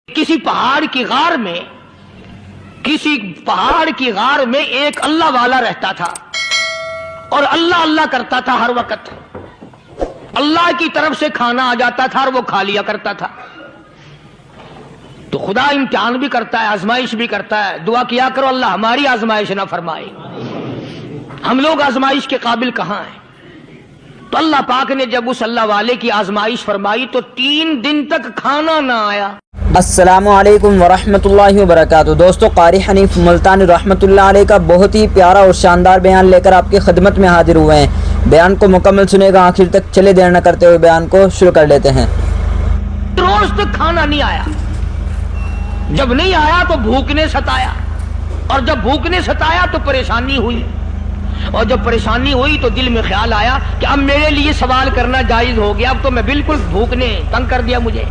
किसी पहाड़ की गार में एक अल्लाह वाला रहता था और अल्लाह अल्लाह करता था हर वक्त। अल्लाह की तरफ से खाना आ जाता था और वो खा लिया करता था। तो खुदा इम्तिहान भी करता है, आजमाइश भी करता है। दुआ किया करो अल्लाह हमारी आजमाइश ना फरमाए। हम लोग आजमाइश के काबिल कहां हैं। तो अल्लाह पाक ने जब उस अल्लाह वाले की आजमाइश फरमाई तो 3 दिन तक खाना ना आया। अस्सलामु अलैकुम वरहमतुल्लाहि वबरकातुहू। दोस्तों, कारी हनीफ मुल्तानी रहमतुल्लाह अलैह का बहुत ही प्यारा और शानदार बयान लेकर आपकी खिदमत में हाजिर हुए हैं। बयान को मुकम्मल सुनेगा आखिर तक। चले देर न करते हुए बयान को शुरू कर लेते हैं। रोज तक खाना नहीं आया। जब नहीं आया तो भूख ने सताया, और जब भूख ने सताया तो परेशानी हुई, और जब परेशानी हुई तो दिल में ख्याल आया कि अब मेरे लिए सवाल करना जायज हो गया। अब तो मैं बिल्कुल भूख ने तंग कर दिया मुझे।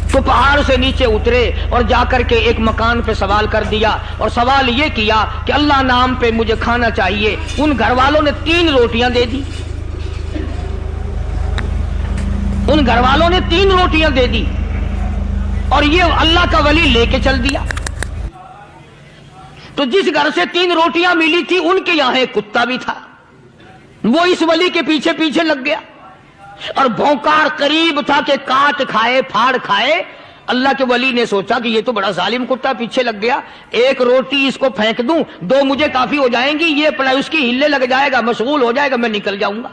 तो पहाड़ से नीचे उतरे और जाकर के एक मकान पे सवाल कर दिया, और सवाल ये किया कि अल्लाह नाम पे मुझे खाना चाहिए। उन घर वालों ने 3 रोटियां दे दी। उन घर वालों ने 3 रोटियां दे दी और ये अल्लाह का वली लेके चल दिया। तो जिस घर से 3 रोटियां मिली थी उनके यहां एक कुत्ता भी था। वो इस वली के पीछे पीछे लग गया और भौंकार करीब था कि काट खाए फाड़ खाए। अल्लाह के वली ने सोचा कि ये तो बड़ा जालिम कुत्ता पीछे लग गया, 1 रोटी इसको फेंक दूं, 2 मुझे काफी हो जाएंगी, ये अपना उसकी हिलने लग जाएगा, मशगूल हो जाएगा, मैं निकल जाऊंगा।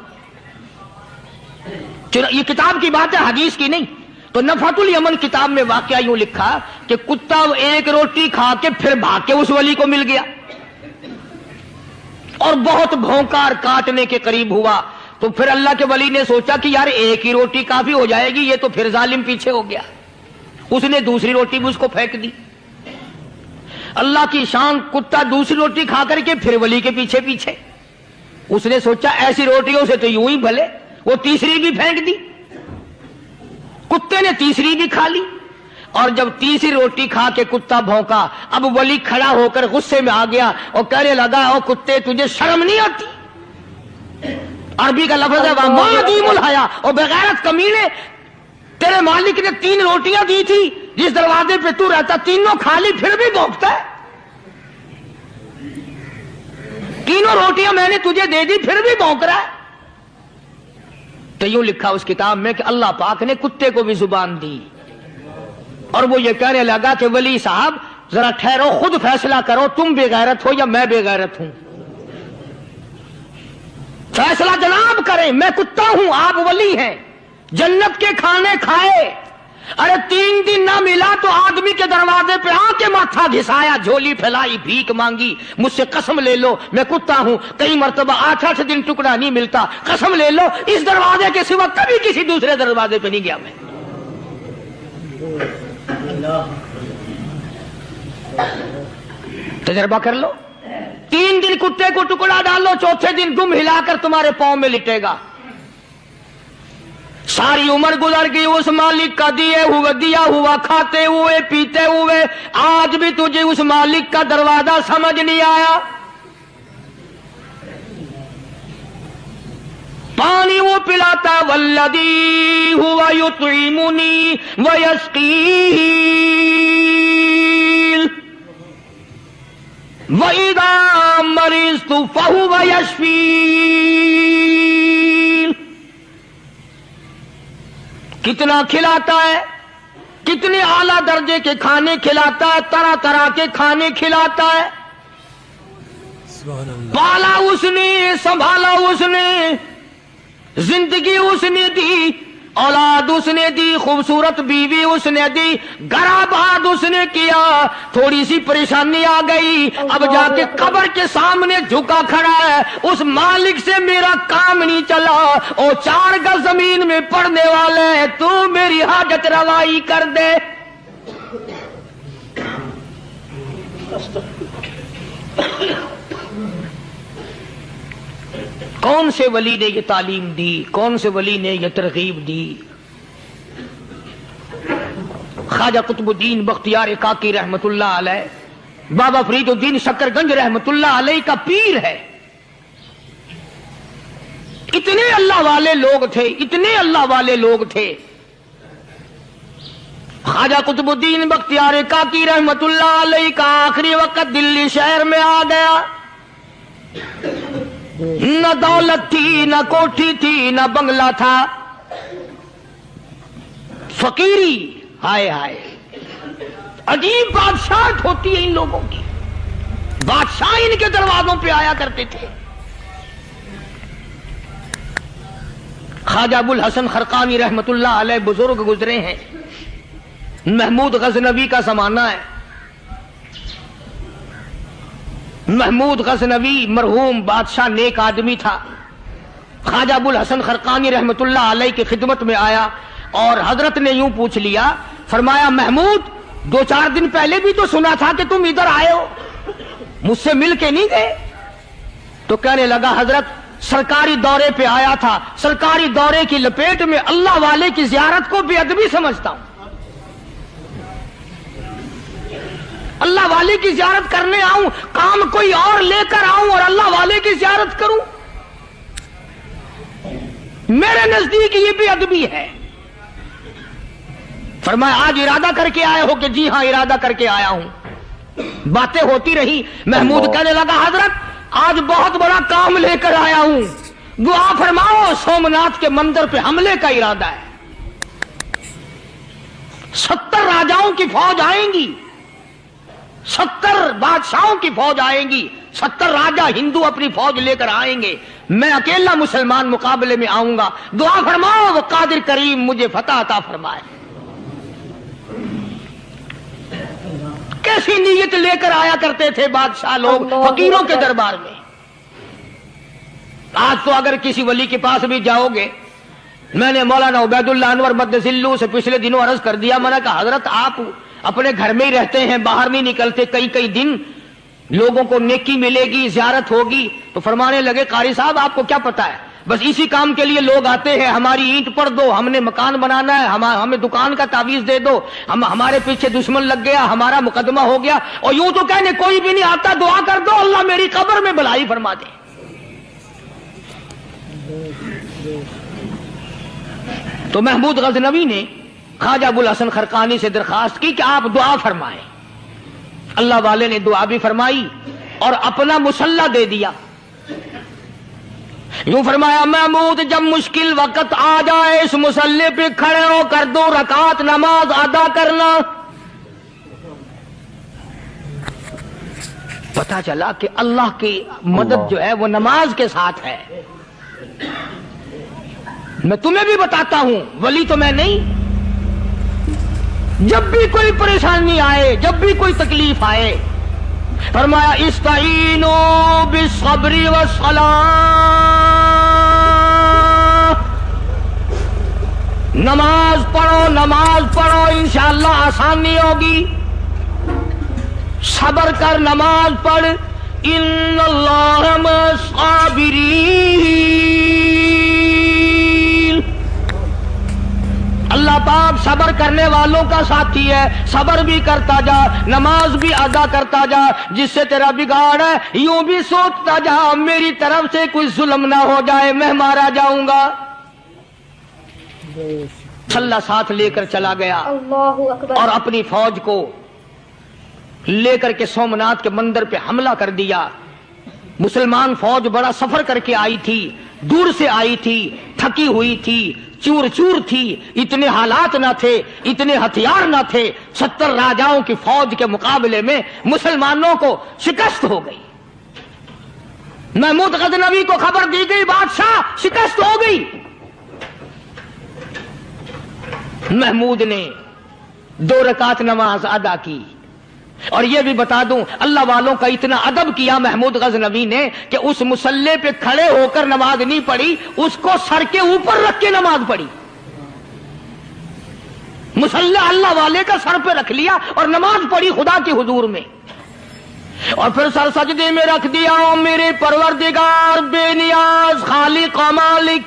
ये किताब की बात है, हदीस की नहीं। तो नफातुल यमन किताब में वाकया यूं लिखा कि कुत्ता 1 रोटी खा के फिर भाग के उस वली को मिल गया और बहुत भौंकार काटने के करीब हुआ। तो फिर अल्लाह के वली ने सोचा कि यार 1 ही रोटी काफी हो जाएगी, ये तो फिर जालिम पीछे हो गया। उसने दूसरी रोटी भी उसको फेंक दी। अल्लाह की शान, कुत्ता दूसरी रोटी खा करके फिर वली के पीछे पीछे। उसने सोचा ऐसी रोटियों से तो यूं ही भले, वो तीसरी भी फेंक दी। कुत्ते ने तीसरी भी खा ली, और जब तीसरी रोटी खा के कुत्ता भौंका, अब वली खड़ा होकर गुस्से में आ गया और कहने लगा, ओ कुत्ते तुझे शर्म नहीं आती? अरबी का लफ्ज है वादीमुल हया, और बेगैरत कमीने, तेरे मालिक ने 3 रोटियां दी थी, जिस दरवाजे पे तू रहता तीनों खाली, फिर भी भौंकता है। 3 रोटियां मैंने तुझे दे दी, फिर भी भौंक रहा है। तो यूं लिखा उस किताब में कि अल्लाह पाक ने कुत्ते को भी जुबान दी, और वो ये कहने लगा कि वली साहब जरा ठहरो, खुद फैसला करो, तुम बेगैरत हो या मैं बेगैरत हूं। फैसला जनाब करें, मैं कुत्ता हूं, आप वली हैं। जन्नत के खाने खाए, अरे 3 दिन ना मिला तो आदमी के दरवाजे पे आके माथा घिसाया, झोली फैलाई, भीख मांगी, मुझसे कसम ले लो मैं कुत्ता हूं। कई मर्तबा 8-8 दिन टुकड़ा नहीं मिलता, कसम ले लो इस दरवाजे के सिवा कभी किसी दूसरे दरवाजे पे नहीं गया मैं। तजर्बा कर लो। 3 दिन कुत्ते को टुकड़ा डालो, चौथे दिन दुम हिलाकर तुम्हारे पांव में लिटेगा। सारी उम्र गुजर गई उस मालिक का दिया हुआ खाते हुए पीते हुए, आज भी तुझे उस मालिक का दरवाजा समझ नहीं आया। पानी वो पिलाता, वल्लदी हुवा युतइमुनी व यस्कीन व इदा मरीज़तु फहुव यशफीन। कितना खिलाता है, कितने आला दर्जे के खाने खिलाता है, तरह तरह के खाने खिलाता है। पाला उसने, संभाला उसने, जिंदगी उसने दी, औलाद उसने दी, खूबसूरत बीवी उसने दी, गराबाद उसने किया। थोड़ी सी परेशानी आ गई, अब जाके कब्र के सामने झुका खड़ा है, उस मालिक से मेरा काम नहीं चला, और 4 गज जमीन में पड़ने वाले, तू मेरी हाजत रवाई कर दे। कौन से वली ने ये तालीम दी, कौन से वली ने ये तरगीब दी? ख्वाजा कुतुबुद्दीन बख्तियार काकी रहमतुल्लाह अलैह, बाबा फरीदुद्दीन शकरगंज रहमतुल्लाह अलैह का पीर है। इतने अल्लाह वाले लोग थे, इतने अल्लाह वाले लोग थे ख्वाजा कुतुबुद्दीन बख्तियार काकी रहमतुल्लाह अलैह का आखिरी वक्त दिल्ली शहर में आ गया। न दौलत थी, न कोठी थी, न बंगला था, फकीरी। हाय हाय, अजीब बादशाह होती है इन लोगों की। बादशाह इनके दरवाजों पे आया करते थे। ख्वाजा अबुल हसन खरकानी रहमतुल्लाह अलैह बुजुर्ग गुजरे हैं। महमूद गजनवी का जमाना है। महमूद गजनवी मरहूम बादशाह नेक आदमी था। ख्वाजा अबुल हसन खरकानी रहमतुल्लाह अलैह की खिदमत में आया और हजरत ने यूं पूछ लिया, फरमाया महमूद 2-4 दिन पहले भी तो सुना था कि तुम इधर आए हो, मुझसे मिल के नहीं गए? तो कहने लगा हजरत सरकारी दौरे पे आया था, सरकारी दौरे की लपेट में अल्लाह वाले की जियारत को बेअदबी समझता हूं। अल्लाह वाले की जियारत करने आऊं, काम कोई और लेकर आऊं और अल्लाह वाले की जियारत करूं, मेरे नजदीक ये बेअदबी है। फरमाया आज इरादा करके आए हो? कि जी हां इरादा करके आया हूं। बातें होती रही। महमूद कहने लगा हजरत आज बहुत बड़ा काम लेकर आया हूं, दुआ फरमाओ। सोमनाथ के मंदिर पे हमले का इरादा है। 70 राजाओं की फौज आएंगी, 70 बादशाहों की फौज आएंगी, 70 राजा हिंदू अपनी फौज लेकर आएंगे। मैं अकेला मुसलमान मुकाबले में आऊंगा, दुआ फरमाओ वो कादिर करीम मुझे फतह अता फरमाए। कैसी नीयत लेकर आया करते थे बादशाह लोग फकीरों के दरबार में। आज तो अगर किसी वली के पास भी जाओगे, मैंने मौलाना उबैदुल्लाह अनवर मद्दसिल्लू से पिछले दिनों अर्ज कर दिया, मैंने कहा हजरत आप अपने घर में ही रहते हैं, बाहर नहीं निकलते, कई कई दिन लोगों को नेकी मिलेगी, जियारत होगी। तो फरमाने लगे कारी साहब आपको क्या पता है, बस इसी काम के लिए लोग आते हैं। हमारी ईंट पर दो, हमने मकान बनाना है, हमें दुकान का तावीज दे दो, हमारे पीछे दुश्मन लग गया, हमारा मुकदमा हो गया, और यूं तो कहने कोई भी नहीं आता, दुआ कर दो अल्लाह मेरी कब्र में भलाई फरमा दे। तो महमूद गजनवी ने ख्वाजा अबुल हसन खरकानी से दरखास्त की कि आप दुआ फरमाएं। अल्लाह वाले ने दुआ भी फरमाई और अपना मुसल्ला दे दिया। यूं फरमाया महमूद जब मुश्किल वक्त आ जाए इस मुसल्ले पे खड़े होकर 2 रकात नमाज अदा करना। पता चला कि अल्लाह की मदद जो है वो नमाज के साथ है। मैं तुम्हें भी बताता हूं, वली तो मैं नहीं। जब भी कोई परेशानी आए, जब भी कोई तकलीफ आए, फरमाया इस्ताईनो बिस्सब्री वस्सलाह, नमाज पढ़ो इंशाअल्लाह आसानी होगी। सब्र कर, नमाज पढ़। इन्नल्लाह मस्साबिरीन, अल्लाह पाक सब्र करने वालों का साथी है। सब्र भी करता जा, नमाज भी अदा करता जा। जिससे तेरा बिगाड़ है यूं भी सोचता जा मेरी तरफ से कोई जुल्म ना हो जाए, मैं मारा जाऊंगा। छल्ला साथ लेकर चला गया और अपनी फौज को लेकर के सोमनाथ के मंदिर पे हमला कर दिया। मुसलमान फौज बड़ा सफर करके आई थी, दूर से आई थी, थकी हुई थी, चूर चूर थी, इतने हालात ना थे, इतने हथियार ना थे। 70 राजाओं की फौज के मुकाबले में मुसलमानों को शिकस्त हो गई। महमूद गजनवी को खबर दी गई बादशाह शिकस्त हो गई। महमूद ने 2 रकात नमाज अदा की। और यह भी बता दूं, अल्लाह वालों का इतना अदब किया महमूद गजनवी ने कि उस मुसल्ले पे खड़े होकर नमाज नहीं पढ़ी, उसको सर के ऊपर रख के नमाज पढ़ी। मुसल्ला अल्लाह वाले का सर पे रख लिया और नमाज पढ़ी खुदा के हुजूर में। और फिर सर सजदे में रख दिया। ओ मेरे परवरदिगार बेनियाज खालिक व मालिक,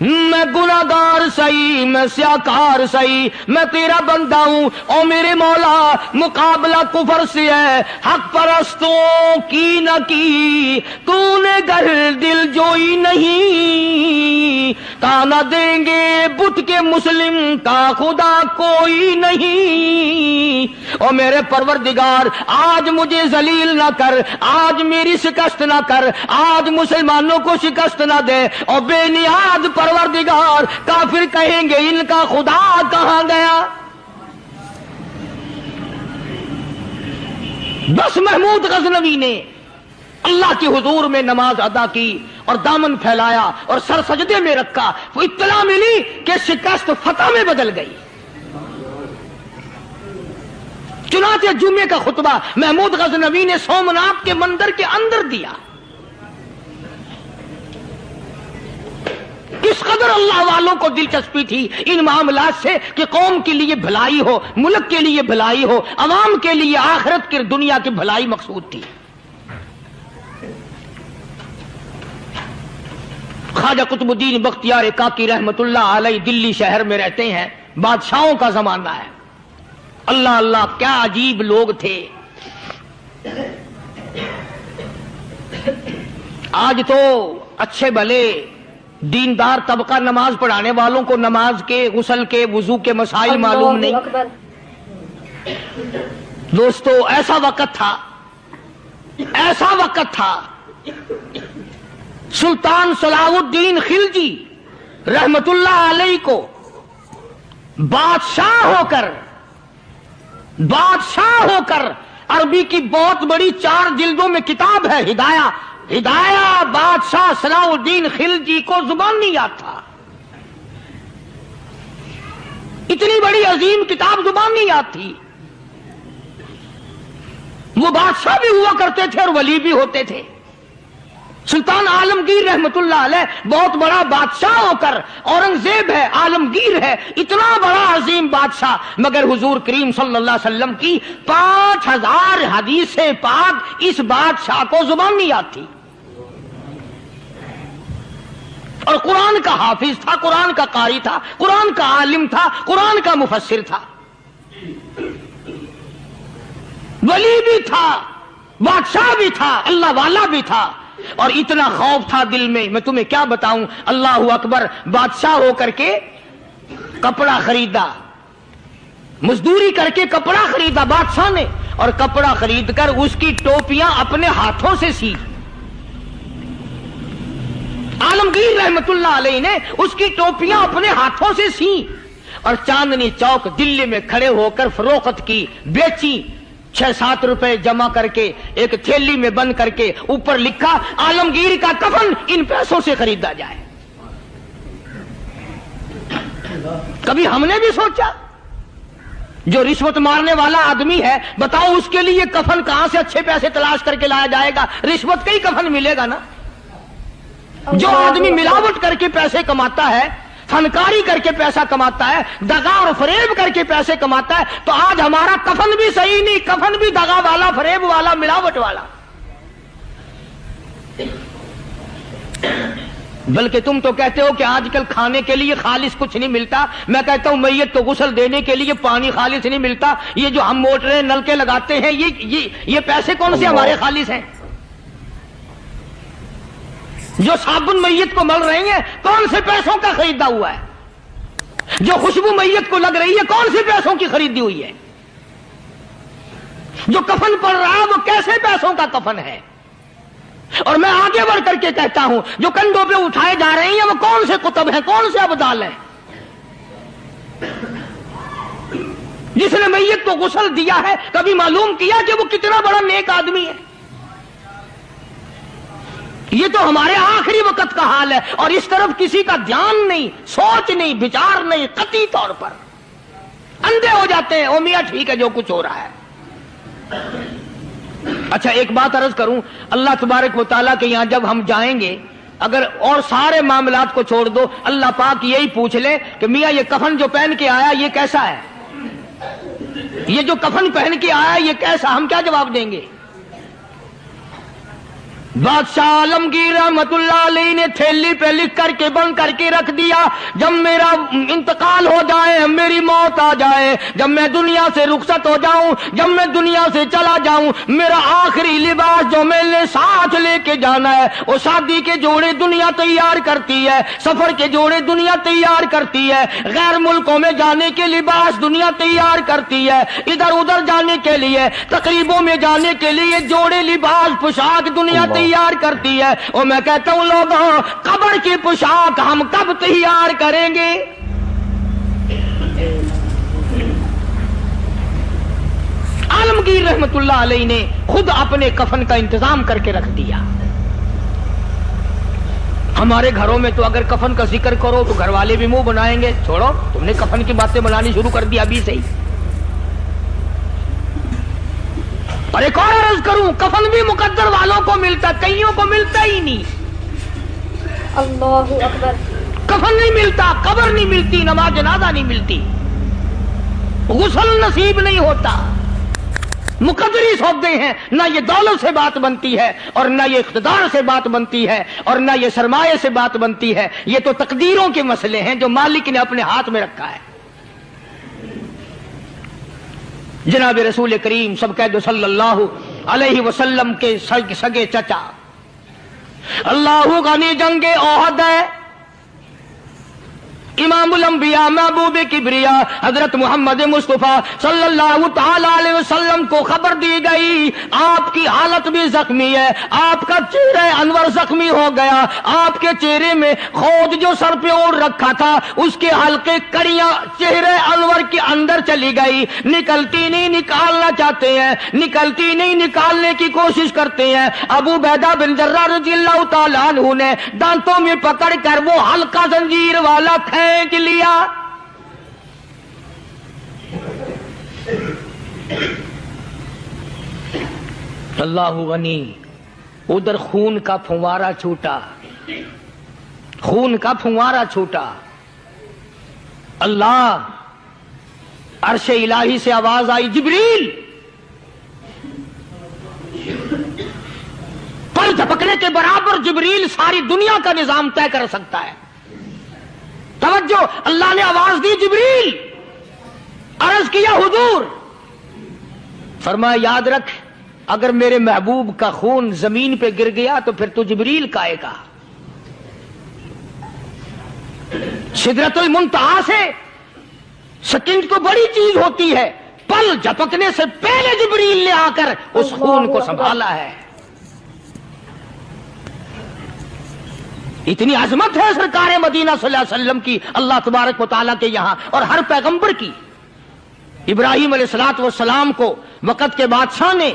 मैं गुनाहगार सही, मैं स्याकार सही, मैं तेरा बंदा हूं। ओ मेरे मौला मुकाबला कुफर से है, हक परस्तों की न की तूने गर दिल जोई नहीं, ताना देंगे बुत के मुस्लिम का खुदा कोई नहीं। और मेरे परवरदिगार आज मुझे जलील ना कर, आज मेरी शिकस्त ना कर, आज मुसलमानों को शिकस्त ना दे। और बेनियाज परवरदिगार काफिर कहेंगे इनका खुदा कहां गया। बस महमूद गजनवी ने अल्लाह की हुजूर में नमाज अदा की और दामन फैलाया और सर सजदे में रखा, वो इत्तला मिली कि शिकस्त फतह में बदल गई। चुनाचे जुमे का खुतबा महमूद गजनवी ने सोमनाथ के मंदिर के अंदर दिया। किस कदर अल्लाह वालों को दिलचस्पी थी इन मामलात से कि कौम के लिए भलाई हो, मुल्क के लिए भलाई हो, अवाम के लिए आखिरत की दुनिया की भलाई मकसूद थी। ख्वाजा कुतुबुद्दीन बख्तियार काकी रहमतुल्लाह अलैह दिल्ली शहर में रहते हैं। बादशाहों का जमाना है। अल्लाह अल्लाह क्या अजीब लोग थे। आज तो अच्छे भले दीनदार तबका नमाज पढ़ाने वालों को नमाज के, गुस्ल के, वुजू के मसाइल मालूम नहीं। दोस्तों ऐसा वक्त था सुल्तान सलाहुद्दीन खिलजी रहमतुल्लाह अलैह को बादशाह होकर अरबी की बहुत बड़ी 4 जिल्दों में किताब है हिदाया बादशाह सलाहुद्दीन खिलजी को जुबान नहीं याद था। इतनी बड़ी अजीम किताब जुबान नहीं याद थी। वो बादशाह भी हुआ करते थे और वली भी होते थे। सुल्तान आलमगीर रहमतुल्लाह अलैह बहुत बड़ा बादशाह होकर, औरंगजेब है, आलमगीर है, इतना बड़ा अजीम बादशाह, मगर हुजूर करीम सल्लल्लाहु अलैहि वसल्लम की 5000 हदीसें पाक इस बादशाह को जुबान नहीं याद थी। और कुरान का हाफिज था, कुरान का कारी था, कुरान का आलिम था, कुरान का मुफस्सिर था, वली भी था, बादशाह भी था, अल्लाह वाला भी था। और इतना खौफ था दिल में, मैं तुम्हें क्या बताऊं। अल्लाहु अकबर, बादशाह होकर के कपड़ा खरीदा, मजदूरी करके कपड़ा खरीदा बादशाह ने, और कपड़ा खरीदकर उसकी टोपियां अपने हाथों से सी। आलमगीर रहमतुल्लाह अलैह ने उसकी टोपियां अपने हाथों से सी और चांदनी चौक दिल्ली में खड़े होकर फरोख्त की, बेची। 6-7 रुपए जमा करके एक थैली में बंद करके ऊपर लिखा आलमगीर का कफन इन पैसों से खरीदा जाए। कभी हमने भी सोचा जो रिश्वत मारने वाला आदमी है, बताओ उसके लिए कफन कहां से अच्छे पैसे तलाश करके लाया जाएगा। रिश्वत का ही कफन मिलेगा ना। जो आदमी मिलावट करके पैसे कमाता है, फनकारी करके पैसा कमाता है, दगा और फरेब करके पैसे कमाता है, तो आज हमारा कफन भी सही नहीं, कफन भी दगा वाला, फरेब वाला, मिलावट वाला। बल्कि तुम तो कहते हो कि आजकल खाने के लिए खालिस कुछ नहीं मिलता। मैं कहता हूं मैयत को गुस्ल देने के लिए पानी खालिस नहीं मिलता। ये जो हम मोटरें नलके लगाते हैं, ये पैसे कौन से हमारे खालिस हैं। जो साबुन मैयत को मल रही है, कौन से पैसों का खरीदा हुआ है। जो खुशबू मैयत को लग रही है, कौन से पैसों की खरीदी हुई है। जो कफन पड़ रहा है, वो कैसे पैसों का कफन है। और मैं आगे बढ़ करके कहता हूं, जो कंधों पे उठाए जा रहे हैं, वो कौन से कुतुब हैं, कौन से अब्दाल हैं। जिसने मैयत को गुस्ल दिया है, कभी मालूम किया कि वो कितना बड़ा नेक आदमी है। ये तो हमारे आखिरी वक्त का हाल है, और इस तरफ किसी का ध्यान नहीं, सोच नहीं, विचार नहीं, कतई तौर पर अंधे हो जाते हैं। ओ मियां ठीक है जो कुछ हो रहा है। अच्छा एक बात अर्ज करूं, अल्लाह तबारक व तआला के यहां जब हम जाएंगे, अगर और सारे मामलात को छोड़ दो, अल्लाह पाक यही पूछ ले कि मियां ये कफन जो पहन के आया ये कैसा है, ये जो कफन पहन के आया ये कैसा, हम क्या जवाब देंगे। बादशाह आलमगीर रहमतुल्लाह अलैह ने थैली पे लिख करके बंद करके रख दिया, जब मेरा इंतकाल हो जाए, मेरी मौत आ जाए, जब मैं दुनिया से रुखसत हो जाऊं, जब मैं दुनिया से चला जाऊं, मेरा आखिरी लिबास जो मैंने साथ लेके जाना है, वो शादी के जोड़े दुनिया तैयार करती है, सफर के जोड़े दुनिया तैयार करती है, गैर मुल्कों में जाने के लिबास दुनिया तैयार करती है, इधर उधर जाने के लिए, तकरीबों में जाने के लिए जोड़े लिबास पोशाक दुनिया तैयार करती है। और मैं कहता हूं लोगों, कब्र की पोशाक हम कब तैयार करेंगे? आलमगीर रहमतुल्लाह अलैह ने खुद अपने कफन का इंतजाम करके रख दिया। हमारे घरों में तो अगर कफन का जिक्र करो तो घर वाले भी मुंह बनाएंगे, छोड़ो तुमने कफन की बातें बनानी शुरू कर दी अभी से ही। और एक और अर्ज करूं, कफन भी मुकद्दर वालों को मिलता, कईयों को मिलता ही नहीं। अल्लाहु अकबर। कफन नहीं मिलता, कब्र नहीं मिलती, नमाज जनाजा नहीं मिलती, गुस्ल नसीब नहीं होता। मुकद्दरी सौदे हैं, ना ये दौलत से बात बनती है और ना ये इख्तिदार से बात बनती है और ना ये सरमाए से बात बनती है। ये तो तकदीरों के मसले हैं जो मालिक ने अपने हाथ में रखा है। जनाब रसूल करीम सब कह दो सल्लल्लाहु अलैहि वसल्लम के सगे चचा अल्लाह गनी जंगे ओहद है, इमामुल अंबिया महबूब किबरिया हजरत मोहम्मद मुस्तफा सल्लल्लाहु ताला अलैहि वसल्लम को खबर दी गई, आपकी हालत भी जख्मी है, आपका चेहरा अनवर जख्मी हो गया, आपके चेहरे में खोद जो सर पे ओढ़ रखा था उसके हल्के कड़ियां चेहरे अनवर के अंदर चली गई, निकलती नहीं, निकालना चाहते हैं, निकलती नहीं, निकालने की कोशिश करते हैं। अबू बैदा बिन जर्राह रज़ियल्लाहु ताला अन्हु ने दांतों में पकड़ कर वो हल्का जंजीर वाला फेंक लिया। अल्लाहु गनी, उधर खून का फुवारा छूटा, खून का फुवारा छूटा। अल्लाह, अर्श इलाही से आवाज आई, जिब्रील। पर झपकने के बराबर जिब्रील सारी दुनिया का निजाम तय कर सकता है। तवज्जो, अल्लाह ने आवाज दी, जिब्रील। अर्ज किया, हुजूर। फरमाया, याद रख, अगर मेरे महबूब का खून जमीन पे गिर गया तो फिर तू जिब्रील का आएगा। सिदरतुल मुंतहा से सेकंड तो बड़ी चीज होती है, पल झपकने से पहले जिब्रील ने आकर उस खून को संभाला है। इतनी अजमत है सरकार मदीना सल्लल्लाहु अलैहि वसल्लम की अल्लाह तबारक व तआला के यहां और हर पैगंबर की। इब्राहिम अलैहिस्सलातु वस्सलाम को वक़्त के बादशाह ने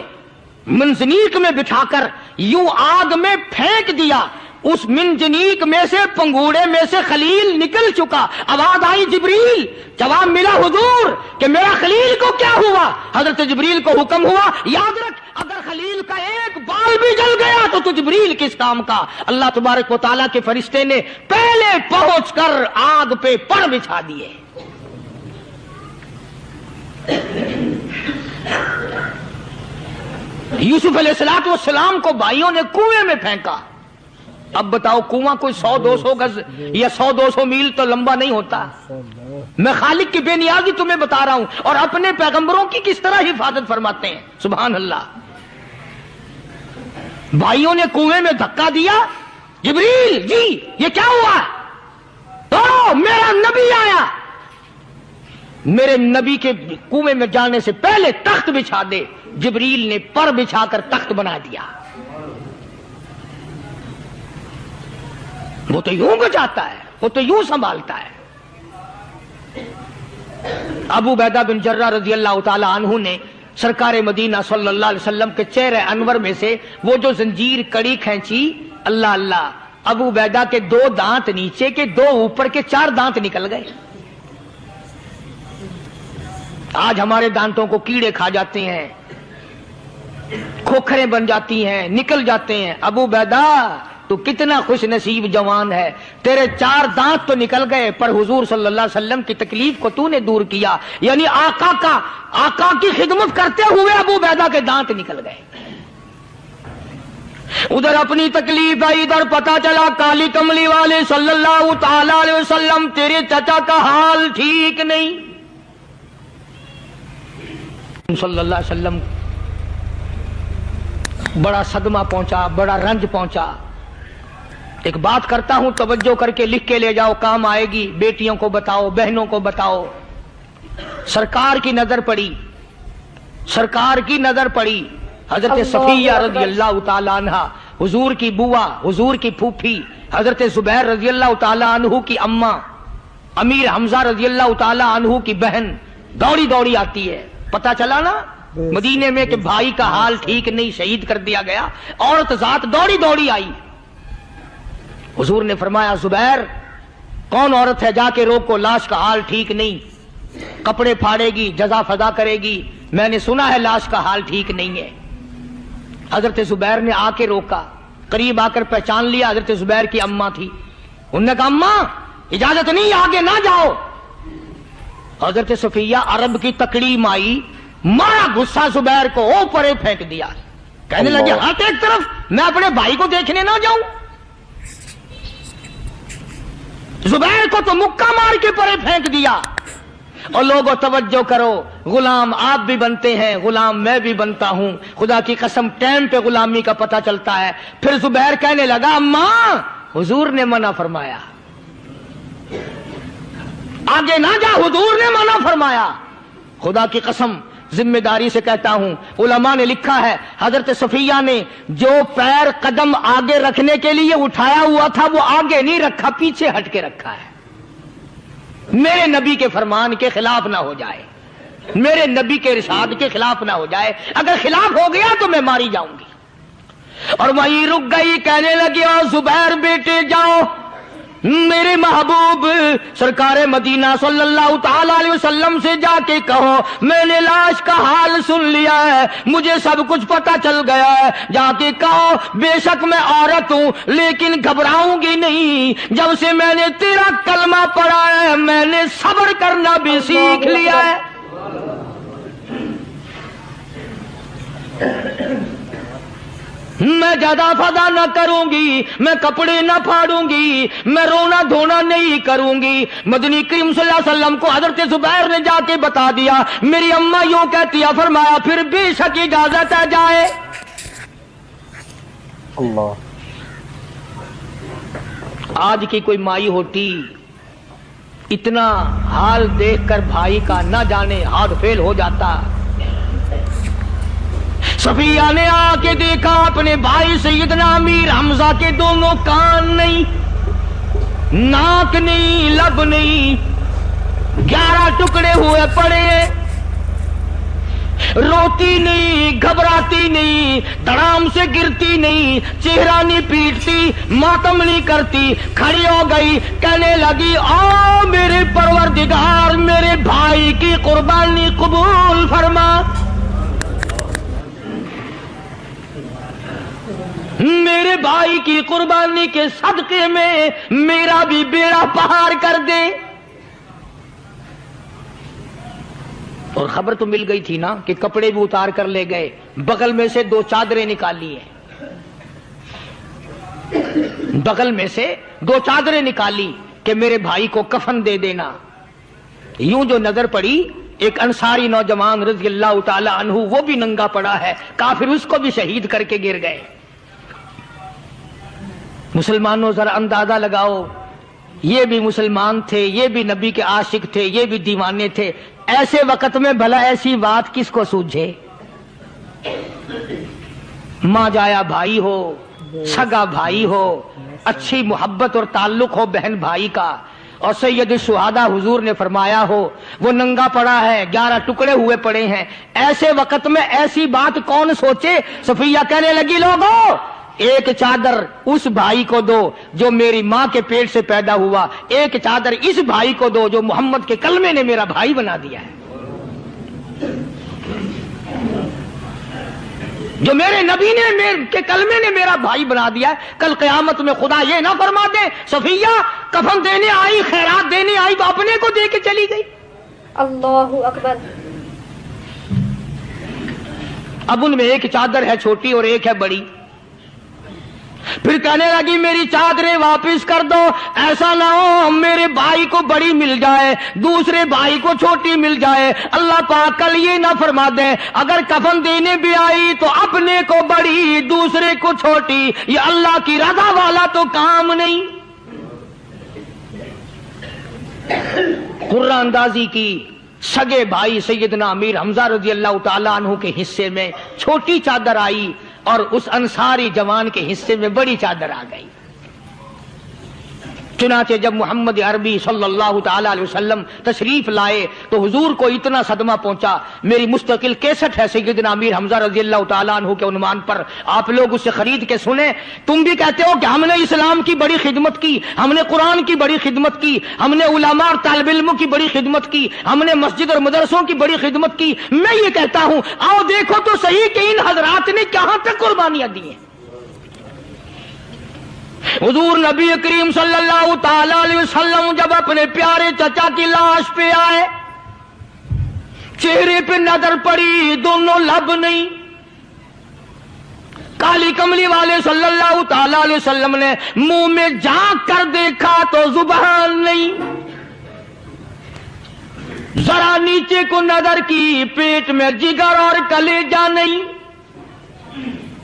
मंजनीक में बिठाकर यूं आग में फेंक दिया, उस मिंजनीक में से, पंगूड़े में से खलील निकल चुका। आवाज आई, जिब्रील। जवाब मिला, हुजूर, कि मेरा खलील को क्या हुआ? हजरत जिब्रील को हुक्म हुआ, याद रख, अगर खलील का एक बाल भी जल गया तो तू जिब्रील किस काम का? अल्लाह तबारक व तआला के फरिश्ते ने पहले पहुंचकर आग पे पर बिछा दिए। यूसुफ अलैहिस्सलातु वस्सलाम को भाइयों ने कुएं में फेंका। अब बताओ, कुआं कोई 100-200 गज या 100-200 मील तो लंबा नहीं होता। मैं खालिक की बेनियाजी तुम्हें बता रहा हूं और अपने पैगंबरों की किस तरह हिफाजत फरमाते हैं। सुभान अल्लाह। भाइयों ने कुएं में धक्का दिया, जिब्रील जी ये क्या हुआ? तो मेरा नबी आया। मेरे नबी के कुएं में जाने से पहले तख्त बिछा दे। जिब्रील ने पर बिछाकर तख्त बना दिया। वो तो यूं बजाता है, वो तो यूं संभालता है। अबू बैदा बिन जर्राह रज़ियल्लाहु ताला अन्हु ने सरकार मदीना सल्लल्लाहु अलैहि वसल्लम के चेहरे अनवर में से वो जो जंजीर कड़ी खींची, अल्लाह अल्लाह, अबू बैदा के 2 दांत नीचे के, 2 ऊपर के, 4 दांत निकल गए। आज हमारे दांतों को कीड़े खा जाते हैं, खोखरें बन जाती हैं, निकल जाते हैं। अबू बैदा तो कितना खुश नसीब जवान है, तेरे 4 दांत तो निकल गए पर हुजूर सल्लल्लाहु अलैहि वसल्लम की तकलीफ को तूने दूर किया। यानी आका की खिदमत करते हुए अबू बैदा के दांत निकल गए। उधर अपनी तकलीफ आई, इधर पता चला काली कमली वाले सल्लल्लाहु ताला अलैहि वसल्लम तेरे चाचा का हाल ठीक नहीं। सल्लल्लाहु अलैहि वसल्लम बड़ा सदमा पहुंचा, बड़ा रंज पहुंचा। एक बात करता हूं, तवज्जो करके लिख के ले जाओ, काम आएगी। बेटियों को बताओ, बहनों को बताओ। सरकार की नजर पड़ी, सरकार की नजर पड़ी। हजरत सफिया रजी अल्लाह ताला अन्हा, हुजूर की बुआ, हुजूर की फूफी, हजरत जुबैर रजी अल्लाह ताला अन्हु की अम्मा, अमीर हमजा रजी अल्लाह ताला अन्हु की बहन दौड़ी दौड़ी आती है। पता चला ना मदीने में कि भाई का हाल ठीक नहीं, शहीद कर दिया गया। औरत जात दौड़ी दौड़ी आई। हुजूर ने फरमाया, जुबैर कौन औरत है, जाके रोको, लाश का हाल ठीक नहीं, कपड़े फाड़ेगी, जजा फजा करेगी, मैंने सुना है लाश का हाल ठीक नहीं है। हजरत जुबैर ने आके रोका, करीब आकर पहचान लिया, हजरत जुबैर की अम्मा थी। उन्होंने कहा, अम्मा इजाजत नहीं, आगे ना जाओ। हजरत सफिया अरब की तकड़ी माई, मारा गुस्सा जुबैर को, ओ परे फेंक दिया। कहने लगे, हाथ एक तरफ, मैं अपने भाई को देखने ना जाऊं। जुबैर को तो मुक्का मार के परे फेंक दिया। और लोगों तवज्जो करो, गुलाम आप भी बनते हैं, गुलाम मैं भी बनता हूं। खुदा की कसम टाइम पे गुलामी का पता चलता है। फिर जुबैर कहने लगा, अम्मा हुजूर ने मना फरमाया, आगे ना जा, हुजूर ने मना फरमाया। खुदा की कसम जिम्मेदारी से कहता हूं, उलमा ने लिखा है, हजरत सफिया ने जो पैर कदम आगे रखने के लिए उठाया हुआ था वो आगे नहीं रखा, पीछे हट के रखा है। मेरे नबी के फरमान के खिलाफ ना हो जाए, मेरे नबी के इरशाद के खिलाफ ना हो जाए। अगर खिलाफ हो गया तो मैं मारी जाऊंगी। और वहीं रुक गई, कहने लगी, और जुबैर बेटे जाओ, मेरे महबूब सरकार मदीना सल्लल्लाहु ताला अलैहि वसल्लम से जाके कहो, मैंने लाश का हाल सुन लिया है, मुझे सब कुछ पता चल गया है। जाके कहो, बेशक मैं औरत हूं लेकिन घबराऊंगी नहीं। जब से मैंने तेरा कलमा पढ़ा है, मैंने सब्र करना भी सीख लिया है। मैं ज्यादा फदा न करूंगी, मैं कपड़े न फाड़ूंगी, मैं रोना धोना नहीं करूंगी। मदनी करीम सल्लल्लाहु अलैहि वसल्लम को हजरत जुबैर ने जाके बता दिया, मेरी अम्मा यूं कहती है। फरमाया, फिर बेशक इजाजत है, जाए। अल्लाह। आज की कोई माई होती, इतना हाल देखकर भाई का न जाने हाथ फेल हो जाता। सफिया ने आके देखा, अपने भाई सैयदना अमीर हमजा के दोनों कान नहीं, नाक नहीं, लब नहीं, 11 टुकड़े हुए पड़े। रोती नहीं, घबराती नहीं, धड़ाम से गिरती नहीं, चेहरा नहीं पीटती, मातम नहीं करती, खड़ी हो गई। कहने लगी, ओ मेरे परवरदिगार, मेरे भाई की कुर्बानी कबूल फरमा, मेरे भाई की कुर्बानी के सदके में मेरा भी बेड़ा पार कर दे। और खबर तो मिल गई थी ना कि कपड़े भी उतार कर ले गए, बगल में से 2 चादरें निकाली है, बगल में से 2 चादरें निकाली कि मेरे भाई को कफन दे देना। यूं जो नजर पड़ी, एक अंसारी नौजवान रज़ी अल्लाह ताला अन्हु, वो भी नंगा पड़ा है, काफिर उसको भी शहीद करके गिर गए। मुसलमानों जरा अंदाजा लगाओ, ये भी मुसलमान थे, ये भी नबी के आशिक थे, ये भी दीवाने थे। ऐसे वक्त में भला ऐसी बात किसको सूझे? माँ जाया भाई हो, सगा भाई हो, अच्छी मोहब्बत और ताल्लुक हो बहन भाई का, और सैयद शुहादा हुजूर ने फरमाया हो, वो नंगा पड़ा है, 11 टुकड़े हुए पड़े हैं। ऐसे वक्त में ऐसी बात कौन सोचे? सफिया कहने लगी, लोगों एक चादर उस भाई को दो जो मेरी मां के पेट से पैदा हुआ, एक चादर इस भाई को दो जो मोहम्मद के कलमे ने मेरा भाई बना दिया है, जो मेरे नबी ने मेरे के कलमे ने मेरा भाई बना दिया है। कल क़यामत में खुदा ये ना फरमा दे, सफिया कफन देने आई, खैरात देने आई, तो अपने को दे के चली गई। अल्लाहु अकबर। अब उनमें एक चादर है छोटी और एक है बड़ी। फिर कहने लगी मेरी चादरें वापस कर दो, ऐसा ना हो मेरे भाई को बड़ी मिल जाए, दूसरे भाई को छोटी मिल जाए। अल्लाह पाक कल ये ना फरमा दे अगर कफन देने भी आई तो अपने को बड़ी दूसरे को छोटी, ये अल्लाह की रजा वाला तो काम नहीं। कुर्रा अंदाजी की सगे भाई सैयदना अमीर हमजा रजी अल्लाह तआला अन्हु के हिस्से में छोटी चादर आई और उस अंसारी जवान के हिस्से में बड़ी चादर आ गई। चुनाचे जब मोहम्मद अरबी सल्लल्लाहु ताला अलैहि वसल्लम तशरीफ लाए तो हुजूर को इतना सदमा पहुंचा। मेरी मुस्तकिल कैसेट है सैयदना अमीर हमजा रजी अल्लाह तआला अन्हु के उन्वान पर, आप लोग उससे खरीद के सुने। तुम भी कहते हो कि हमने इस्लाम की बड़ी खिदमत की, हमने कुरान की बड़ी खिदमत की, हमने उलमा और तालिब इल्म की बड़ी खिदमत की, हमने मस्जिद और मदरसों की बड़ी खिदमत की। मैं ये कहता हूं आओ देखो तो सही कि इन हजरात ने कहां तक कुर्बानियां दी हैं। हुजूर नबी करीम सल्लल्लाहु ताला अलैहि वसल्लम जब अपने प्यारे चचा की लाश पे आए, चेहरे पे नजर पड़ी, दोनों लब नहीं। काली कमली वाले सल्लल्लाहु ताला अलैहि वसल्लम ने मुंह में झांक कर देखा तो जुबान नहीं। जरा नीचे को नजर की, पेट में जिगर और कलेजा नहीं,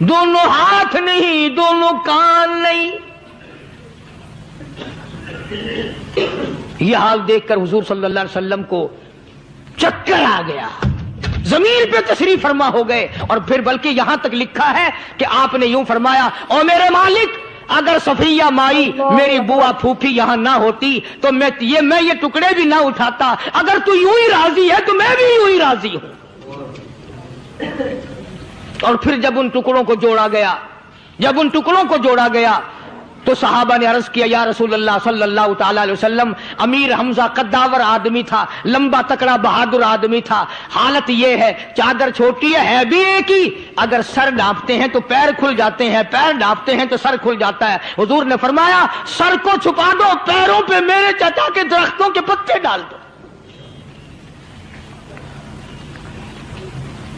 दोनों हाथ नहीं, दोनों कान नहीं। यह हाल देखकर हुजूर सल्लल्लाहु अलैहि वसल्लम को चक्कर आ गया, जमीन पे तशरीफ फरमा हो गए। और फिर बल्कि यहां तक लिखा है कि आपने यूं फरमाया, ओ मेरे मालिक अगर सफिया माई मेरी बुआ फूफी यहां ना होती तो मैं ये टुकड़े भी ना उठाता। अगर तू यूं ही राजी है तो मैं भी यूं ही राजी हूं। और फिर जब उन टुकड़ों को जोड़ा गया तो सहाबा ने अर्ज किया, या रसूलल्लाह सल्लल्लाहु ताला अलैहि वसल्लम, अमीर हमजा कद्दावर आदमी था, लंबा तकड़ा बहादुर आदमी था। हालत यह है चादर छोटी है भी एक ही, अगर सर ढांपते हैं तो पैर खुल जाते हैं, पैर ढांपते हैं तो सर खुल जाता है। हुजूर ने फरमाया सर को छुपा दो, पैरों पे मेरे चचा के दरख्तों के पत्ते डाल दो।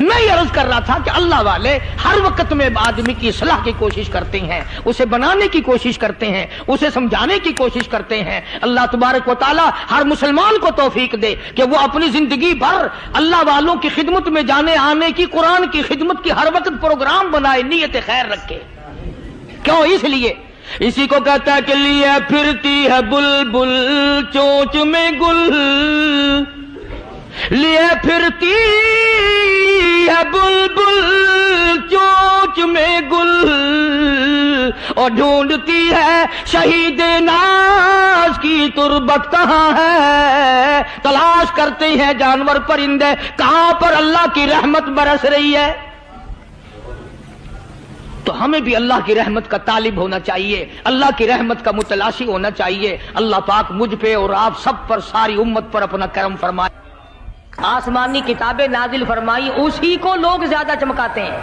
मैं ये अर्ज कर रहा था कि अल्लाह वाले हर वक्त में आदमी की इस्लाह की कोशिश करते हैं, उसे बनाने की कोशिश करते हैं, उसे समझाने की कोशिश करते हैं। अल्लाह तबारक व तआला हर मुसलमान को तौफीक दे कि वो अपनी जिंदगी भर अल्लाह वालों की खिदमत में जाने आने की, कुरान की खिदमत की हर वक्त प्रोग्राम बनाए, नीयत खैर रखे। क्यों? इसलिए इसी को कहता है कि लिए फिरती है बुलबुल चोंच में गुल, लिए फिरती है बुलबुल चोंच में गुल, और ढूंढती है शहीद नाज की तुरबत कहां है। तलाश करते हैं जानवर परिंदे कहां पर अल्लाह की रहमत बरस रही है। तो हमें भी अल्लाह की रहमत का तालिब होना चाहिए, अल्लाह की रहमत का मुतलाशी होना चाहिए। अल्लाह पाक मुझ पे और आप सब पर, सारी उम्मत पर अपना करम फरमाए। आसमानी किताबें नाजिल फरमाई, उसी को लोग ज्यादा चमकाते हैं।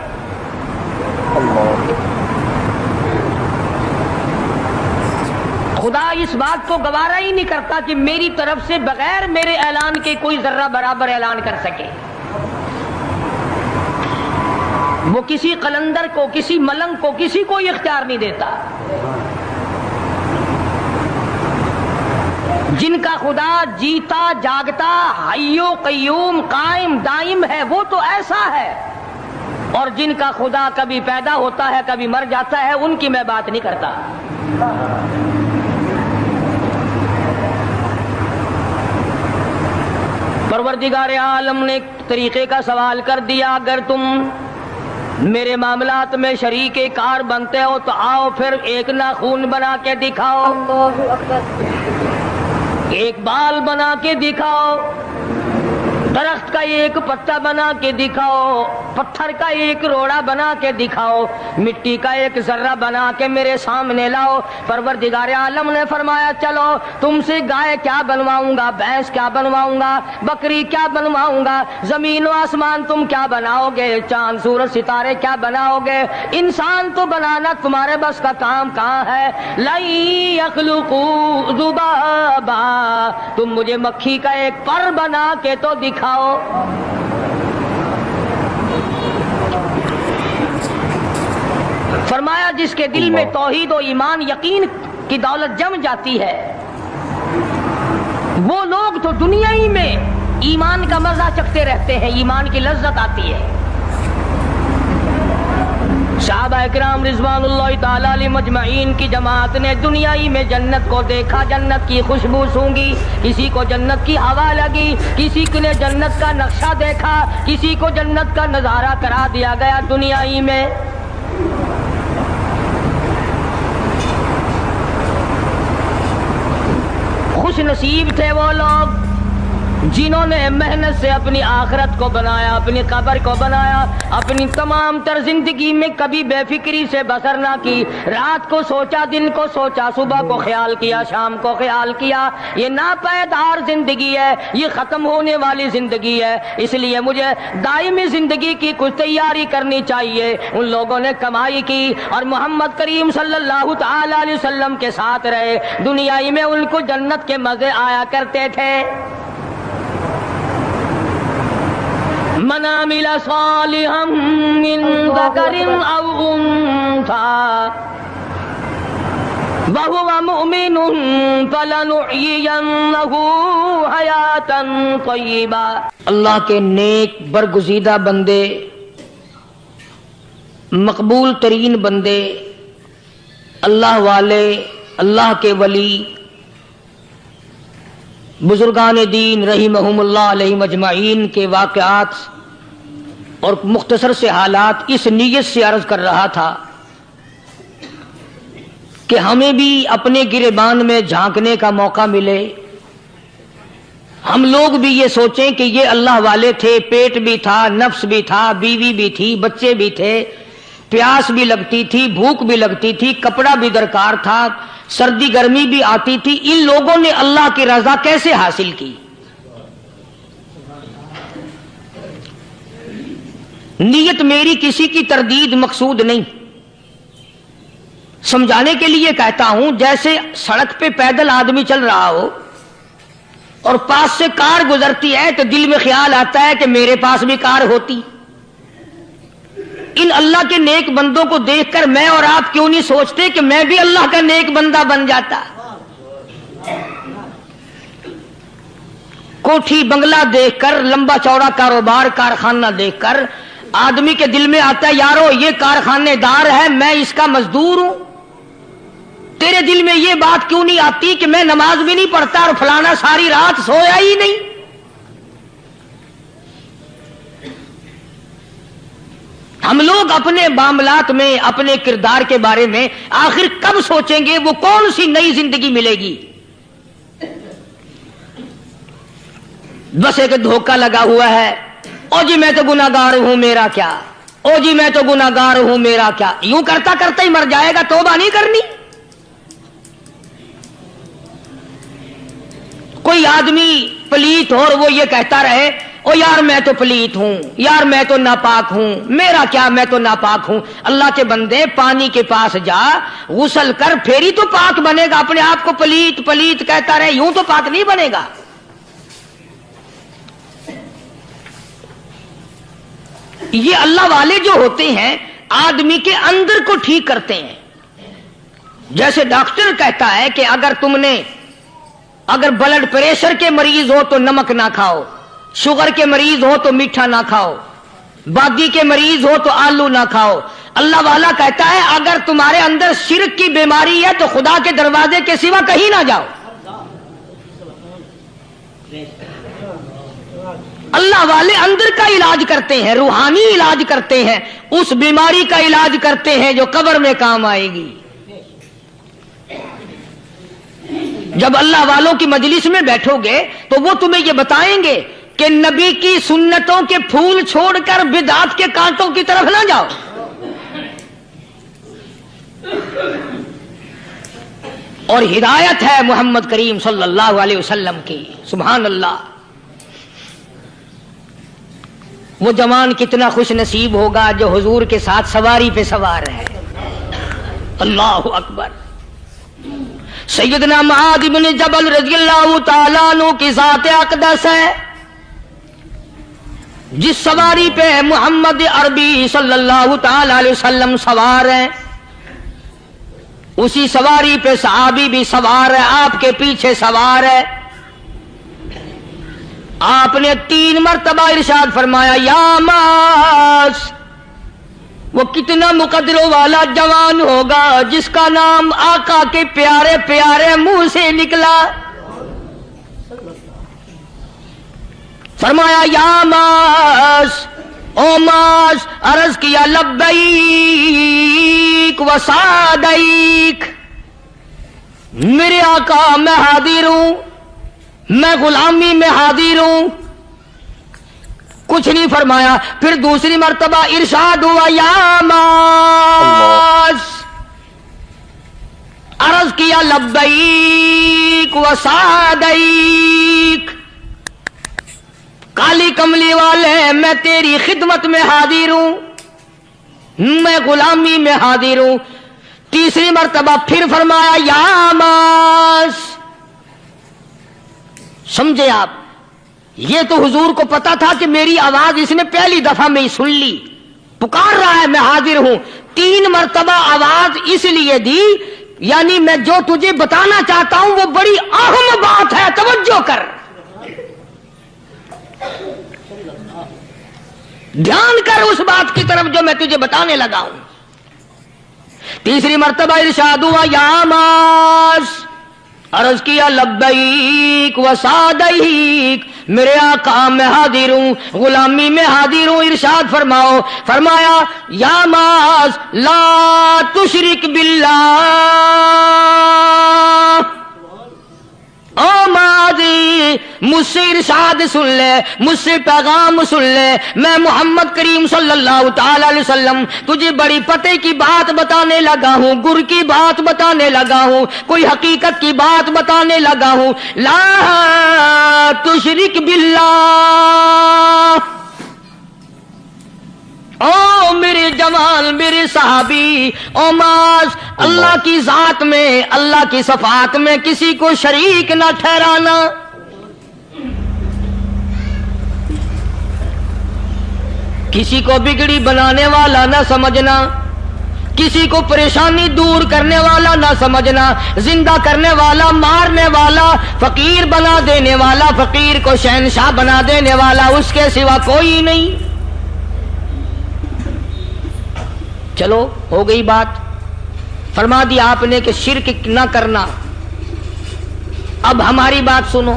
खुदा इस बात को गवारा ही नहीं करता कि मेरी तरफ से बगैर मेरे ऐलान के कोई जर्रा बराबर ऐलान कर सके। वो किसी कलंदर को, किसी मलंग को, किसी को इख्तियार नहीं देता। जिनका खुदा जीता जागता हय्यो कय्यूम कायम दाइम है वो तो ऐसा है, और जिनका खुदा कभी पैदा होता है कभी मर जाता है उनकी मैं बात नहीं करता। परवरदिगार आलम ने एक तरीके का सवाल कर दिया, अगर तुम मेरे मामलात में शरीके कार बनते हो तो आओ फिर एक नाखून बना के दिखाओ, अल्लाहु अकबर। एक बाल बना के दिखाओ, दरख्त का एक पत्ता बना के दिखाओ, पत्थर का एक रोड़ा बना के दिखाओ, मिट्टी का एक जर्रा बना के मेरे सामने लाओ। परवरदिगार आलम ने फरमाया चलो तुमसे गाय क्या बनवाऊंगा, भैंस क्या बनवाऊंगा, बकरी क्या बनवाऊंगा, जमीन व आसमान तुम क्या बनाओगे, चांद सूरज सितारे क्या बनाओगे, इंसान तो बनाना तुम्हारे बस का काम कहाँ है। लाई यखलुकू ज़ुबाबा, तुम मुझे मक्खी का एक पर बना के तो दिखाओ। فرمایا جس کے دل میں توحید و ایمان یقین کی دولت جم جاتی ہے وہ لوگ تو دنیا ہی میں ایمان کا مزہ چکھتے رہتے ہیں، ایمان کی لذت آتی ہے۔ صحابہ کرام رضوان اللہ تعالی علیہ مجمعین کی جماعت نے دنیا ہی میں جنت کو دیکھا، جنت کی خوشبو سونگی، کسی کو جنت کی ہوا لگی، کسی نے جنت کا نقشہ دیکھا، کسی کو جنت کا نظارہ کرا دیا گیا دنیا ہی میں۔ خوش نصیب تھے وہ لوگ جنہوں نے محنت سے اپنی آخرت کو بنایا، اپنی قبر کو بنایا، اپنی تمام تر زندگی میں کبھی بے فکری سے بسر نہ کی، رات کو سوچا، دن کو سوچا، صبح کو خیال کیا، شام کو خیال کیا۔ یہ ناپائیدار زندگی ہے، یہ ختم ہونے والی زندگی ہے، اس لیے مجھے دائمی زندگی کی کچھ تیاری کرنی چاہیے۔ ان لوگوں نے کمائی کی اور محمد کریم صلی اللہ تعالی علیہ وسلم کے ساتھ رہے، دنیا ہی میں ان کو جنت کے مزے آیا کرتے تھے۔ من عمل صالحا من ذکر او انثى وهو مؤمن فلنحيينه حیاة طیبہ۔ اللہ کے نیک برگزیدہ بندے، مقبول ترین بندے، اللہ والے، اللہ کے ولی، بزرگان دین رحمہم اللہ علیہ مجمعین کے واقعات اور مختصر سے حالات اس نیت سے عرض کر رہا تھا کہ ہمیں بھی اپنے گریبان میں جھانکنے کا موقع ملے، ہم لوگ بھی یہ سوچیں کہ یہ اللہ والے تھے، پیٹ بھی تھا، نفس بھی تھا، بیوی بھی تھی، بچے بھی تھے، پیاس بھی لگتی تھی، بھوک بھی لگتی تھی، کپڑا بھی درکار تھا، سردی گرمی بھی آتی تھی، ان لوگوں نے اللہ کی رضا کیسے حاصل کی؟ نیت میری کسی کی تردید مقصود نہیں، سمجھانے کے لیے کہتا ہوں جیسے سڑک پہ پیدل آدمی چل رہا ہو اور پاس سے کار گزرتی ہے تو دل میں خیال آتا ہے کہ میرے پاس بھی کار ہوتی۔ ان اللہ کے نیک بندوں کو دیکھ کر میں اور آپ کیوں نہیں سوچتے کہ میں بھی اللہ کا نیک بندہ بن جاتا؟ کوٹھی بنگلہ دیکھ کر، لمبا چوڑا کاروبار کارخانہ دیکھ کر آدمی کے دل میں آتا ہے یارو یہ کارخانے دار ہے، میں اس کا مزدور ہوں۔ تیرے دل میں یہ بات کیوں نہیں آتی کہ میں نماز بھی نہیں پڑھتا اور فلانا ساری رات سویا ہی نہیں؟ ہم لوگ اپنے معاملات میں، اپنے کردار کے بارے میں آخر کب سوچیں گے؟ وہ کون سی نئی زندگی ملے گی؟ بس ایک دھوکہ لگا ہوا ہے، او جی میں تو گناہگار ہوں میرا کیا، او جی میں تو گناہگار ہوں میرا کیا، یوں کرتا کرتا ہی مر جائے گا، توبہ نہیں کرنی۔ کوئی آدمی پلیت ہو اور وہ یہ کہتا رہے او یار میں تو پلیت ہوں، یار میں تو ناپاک ہوں، میرا کیا، میں تو ناپاک ہوں۔ اللہ کے بندے پانی کے پاس جا، غسل کر، پھر ہی تو پاک بنے گا۔ اپنے آپ کو پلیت پلیت کہتا رہے، یوں تو پاک نہیں بنے گا۔ یہ اللہ والے جو ہوتے ہیں آدمی کے اندر کو ٹھیک کرتے ہیں۔ جیسے ڈاکٹر کہتا ہے کہ اگر بلڈ پریشر کے مریض ہو تو نمک نہ کھاؤ، شوگر کے مریض ہو تو میٹھا نہ کھاؤ، بادی کے مریض ہو تو آلو نہ کھاؤ۔ اللہ والا کہتا ہے اگر تمہارے اندر شرک کی بیماری ہے تو خدا کے دروازے کے سوا کہیں نہ جاؤ۔ اللہ والے اندر کا علاج کرتے ہیں، روحانی علاج کرتے ہیں، اس بیماری کا علاج کرتے ہیں جو قبر میں کام آئے گی۔ جب اللہ والوں کی مجلس میں بیٹھو گے تو وہ تمہیں یہ بتائیں گے کہ نبی کی سنتوں کے پھول چھوڑ کر بدعت کے کانٹوں کی طرف نہ جاؤ۔ اور ہدایت ہے محمد کریم صلی اللہ علیہ وسلم کی، سبحان اللہ۔ وہ جوان کتنا خوش نصیب ہوگا جو حضور کے ساتھ سواری پہ سوار ہے۔ اللہ اکبر۔ سیدنا معاذ بن جبل رضی اللہ تعالیٰ عنہ کی ذات اقدس ہے، जिस सवारी पे मोहम्मद अरबी सल्लल्लाहु ताला अलैहि वसल्लम सवार हैं, उसी सवारी पे सहाबी भी सवार है, आपके पीछे सवार है। आपने 3 मरतबा इरशाद फरमाया, या मास, वो कितना मुकद्दरों वाला जवान होगा जिसका नाम आका के प्यारे प्यारे मुंह से निकला। फरमाया, या मास, ओ मास। अर्ज किया, लब्बैक व सादैक, मेरे आका मैं हाजिर हूं, मैं गुलामी में हाजिर हूं। कुछ नहीं फरमाया। फिर दूसरी मर्तबा इरशाद हुआ, या मास। अर्ज किया, लब्बैक व सादैक, काली कमली वाले मैं तेरी खिदमत में हाजिर हूं, मैं गुलामी में हाजिर हूं। तीसरी मर्तबा फिर फरमाया, या मास। समझे आप, ये तो हुजूर को पता था कि मेरी आवाज इसने पहली दफा में ही सुन ली, पुकार रहा है मैं हाजिर हूं। 3 मर्तबा आवाज इसलिए दी, यानी मैं जो तुझे बताना चाहता हूं वो बड़ी अहम बात है, तवज्जो कर, ध्यान कर उस बात की तरफ जो मैं तुझे बताने लगा हूं। तीसरी मर्तबा इरशाद हुआ, या मास। अर्ज किया, लब्बैक व सादैक, मेरे आका मैं हाजिर हूं, गुलामी में हाजिर हूं। इरशाद फरमाओ। फरमाया, या मास ला तुशरिक बिल्लाह। ओ माजी, मुझसे इरशाद सुन ले, मुझसे पैगाम सुन ले। मैं मोहम्मद करीम सल्लल्लाहु ताला अलैहि वसल्लम तुझे बड़ी पते की बात बताने लगा हूं, गुर की बात बताने लगा हूं, कोई हकीकत की बात बताने लगा हूं। ला तुशरिक बिल्लाह। ओ मेरे जमाल, मेरे सहाबी, ओ मास, अल्लाह की जात में, अल्लाह की सफात में किसी को शरीक न ठहराना। किसी को बिगड़ी बनाने वाला न समझना, किसी को परेशानी दूर करने वाला ना समझना, जिंदा करने वाला, मारने वाला, फकीर बना देने वाला, फकीर को शहनशाह बना देने वाला, उसके सिवा कोई नहीं। चलो हो गई बात, फरमा दिया आपने कि शिरक ना करना। अब हमारी बात सुनो,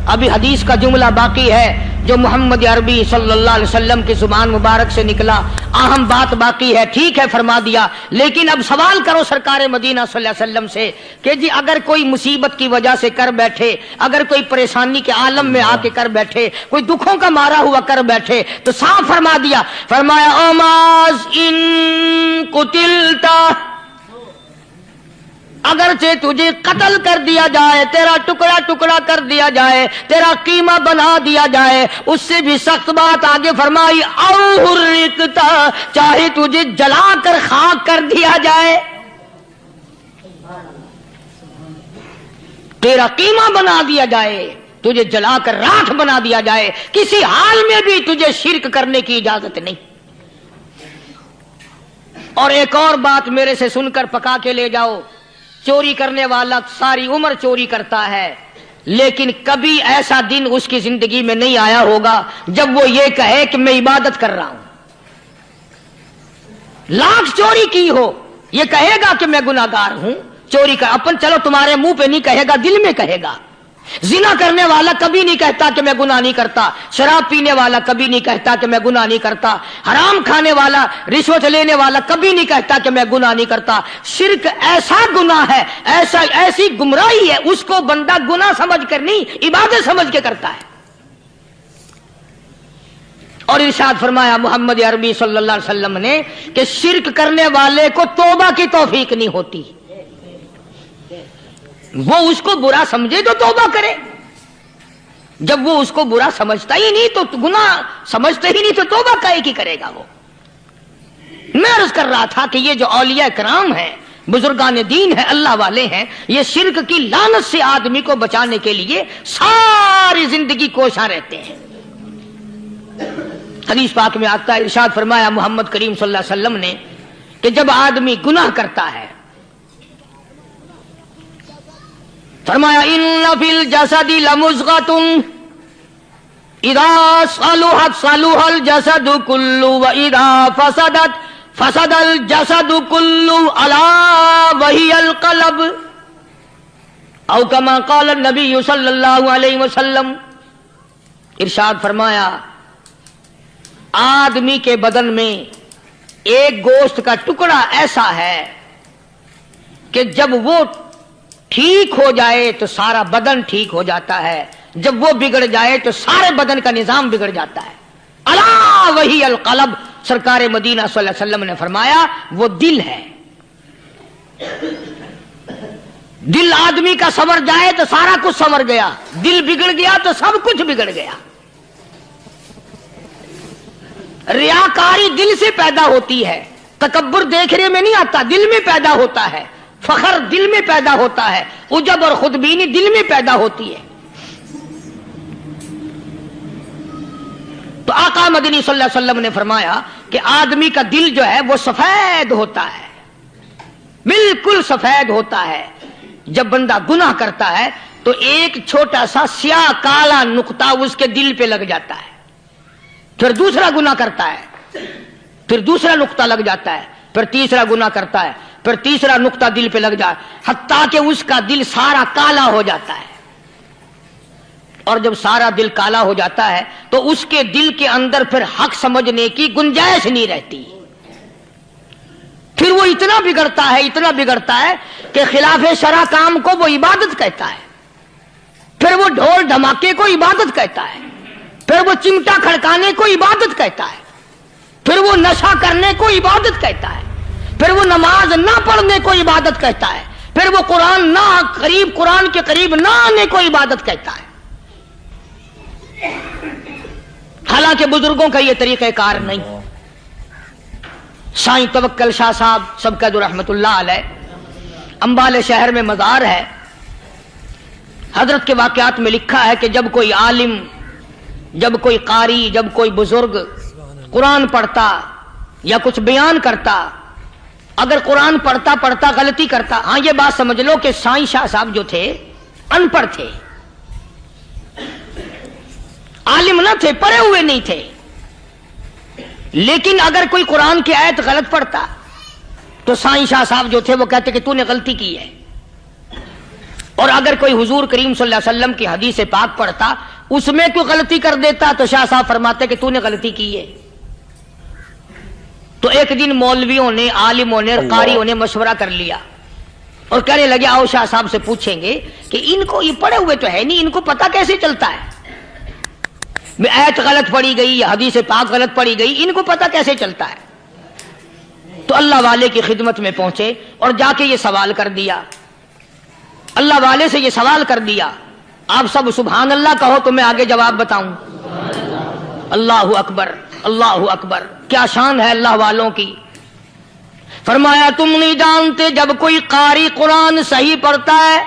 अभी हदीस का जुमला बाकी है जो मोहम्मद अरबी सल्लल्लाहु अलैहि वसल्लम की जुबान मुबारक से निकला, अहम बात बाकी है। ठीक है, फरमा दिया, लेकिन अब सवाल करो सरकार मदीना सल्लल्लाहु अलैहि वसल्लम से कि जी अगर कोई मुसीबत की वजह से कर बैठे, अगर कोई परेशानी के आलम में आके कर बैठे, कोई दुखों का मारा हुआ कर बैठे, तो साफ फरमा दिया, फरमाया ओमाज इन कुतिलता, अगरचे तुझे कत्ल कर दिया जाए, तेरा टुकड़ा टुकड़ा कर दिया जाए, तेरा कीमा बना दिया जाए, उससे भी सख्त बात आगे फरमाई, औ हुर्रिकता, चाहे तुझे जलाकर खाक कर दिया जाए, तेरा कीमा बना दिया जाए, तुझे जलाकर राख बना दिया जाए, किसी हाल में भी तुझे शिरक करने की इजाजत नहीं। और एक और बात मेरे से सुनकर पका के ले जाओ, चोरी करने वाला सारी उम्र चोरी करता है, लेकिन कभी ऐसा दिन उसकी जिंदगी में नहीं आया होगा जब वो ये कहे कि मैं इबादत कर रहा हूं। लाख चोरी की हो, ये कहेगा कि मैं गुनाहगार हूं, चोरी कर, अपन चलो तुम्हारे मुंह पे नहीं कहेगा, दिल में कहेगा। जिना करने वाला कभी नहीं कहता कि मैं गुनाह नहीं करता, शराब पीने वाला कभी नहीं कहता कि मैं गुनाह नहीं करता, हराम खाने वाला, रिश्वत लेने वाला कभी नहीं कहता कि मैं गुनाह नहीं करता। शिर्क ऐसा गुनाह है, ऐसा ऐसी गुमराही है, उसको बंदा गुनाह समझ कर नहीं, इबादत समझ के करता है। और इरशाद फरमाया मोहम्मद अरबी सल्लल्लाहु अलैहि वसल्लम ने कि शिर्क करने वाले को तौबा की तौफीक नहीं होती, वो उसको बुरा समझे तो तौबा करे, जब वो उसको बुरा समझता ही नहीं तो गुनाह समझते ही नहीं तो तौबा काहे की करेगा वो। मैं अर्ज कर रहा था कि ये जो औलिया कराम है, बुजुर्गान दीन है, अल्लाह वाले हैं, ये शिर्क की लानत से आदमी को बचाने के लिए सारी जिंदगी कोशा रहते हैं, حدیث پاک میں آتا ہے، ارشاد فرمایا محمد کریم صلی اللہ علیہ وسلم نے کہ جب آدمی گناہ کرتا ہے، فرمایا ان فی الجسد لمضغۃ اذا صلحت صلح الجسد كله واذا فسدت فسد الجسد كله الا وهي القلب او كما قال النبي صلی اللہ علیہ وسلم۔ ارشاد فرمایا آدمی کے بدن میں ایک گوشت کا ٹکڑا ایسا ہے کہ جب وہ ٹھیک ہو جائے تو سارا بدن ٹھیک ہو جاتا ہے، جب وہ بگڑ جائے تو سارے بدن کا نظام بگڑ جاتا ہے۔ الا وہی القلب، سرکار مدینہ صلی اللہ علیہ وسلم نے فرمایا وہ دل ہے۔ دل آدمی کا سنور جائے تو سارا کچھ سنور گیا، دل بگڑ گیا تو سب کچھ بگڑ گیا۔ ریاکاری دل سے پیدا ہوتی ہے، تکبر دیکھنے میں نہیں آتا، دل میں پیدا ہوتا ہے، فخر دل میں پیدا ہوتا ہے، عجب اور خودبینی دل میں پیدا ہوتی ہے۔ تو آقا مدنی صلی اللہ علیہ وسلم نے فرمایا کہ آدمی کا دل جو ہے وہ سفید ہوتا ہے، بالکل سفید ہوتا ہے۔ جب بندہ گناہ کرتا ہے تو ایک چھوٹا سا سیاہ کالا نقطہ اس کے دل پہ لگ جاتا ہے، پھر دوسرا گناہ کرتا ہے، پھر دوسرا نقطہ لگ جاتا ہے، پھر تیسرا گناہ کرتا ہے، پھر تیسرا نقطہ دل پہ لگ جائے، حتیٰ کہ اس کا دل سارا کالا ہو جاتا ہے۔ اور جب سارا دل کالا ہو جاتا ہے تو اس کے دل کے اندر پھر حق سمجھنے کی گنجائش نہیں رہتی، پھر وہ اتنا بگڑتا ہے، اتنا بگڑتا ہے کہ خلاف شرع کام کو وہ عبادت کہتا ہے، پھر وہ ڈھول دھماکے کو عبادت کہتا ہے، پھر وہ چمٹا کھڑکانے کو عبادت کہتا ہے، پھر وہ نشہ کرنے کو عبادت کہتا ہے، پھر وہ نماز نہ پڑھنے کو عبادت کہتا ہے، پھر وہ قرآن کے قریب نہ آنے کو عبادت کہتا ہے۔ حالانکہ بزرگوں کا یہ طریقہ کار نہیں۔ سائیں توکل شاہ صاحب سبقت رحمت اللہ علیہ، امبالے شہر میں مزار ہے، حضرت کے واقعات میں لکھا ہے کہ جب کوئی عالم، جب کوئی قاری، جب کوئی بزرگ قرآن پڑھتا یا کچھ بیان کرتا، اگر قرآن پڑھتا پڑھتا غلطی کرتا، ہاں یہ بات سمجھ لو کہ سائیں شاہ صاحب جو تھے ان پڑھ تھے، عالم نہ تھے، پڑھے ہوئے نہیں تھے، لیکن اگر کوئی قرآن کی آیت غلط پڑھتا تو سائیں شاہ صاحب جو تھے وہ کہتے کہ تو نے غلطی کی ہے، اور اگر کوئی حضور کریم صلی اللہ علیہ وسلم کی حدیث پاک پڑھتا اس میں کوئی غلطی کر دیتا تو شاہ صاحب فرماتے کہ تو نے غلطی کی ہے۔ تو ایک دن مولویوں نے، عالموں نے، قاریوں نے مشورہ کر لیا اور کہنے لگے آؤ شاہ صاحب سے پوچھیں گے کہ ان کو یہ پڑھے ہوئے تو ہے نہیں، ان کو پتہ کیسے چلتا ہے آیت غلط پڑھی گئی یا حدیث پاک غلط پڑھی گئی، ان کو پتہ کیسے چلتا ہے؟ تو اللہ والے کی خدمت میں پہنچے اور جا کے یہ سوال کر دیا، اللہ والے سے یہ سوال کر دیا۔ آپ سب سبحان اللہ کہو تو میں آگے جواب بتاؤں۔ اللہ اکبر، اللہ اکبر، کیا شان ہے اللہ والوں کی۔ فرمایا تم نہیں جانتے جب کوئی قاری قرآن صحیح پڑھتا ہے،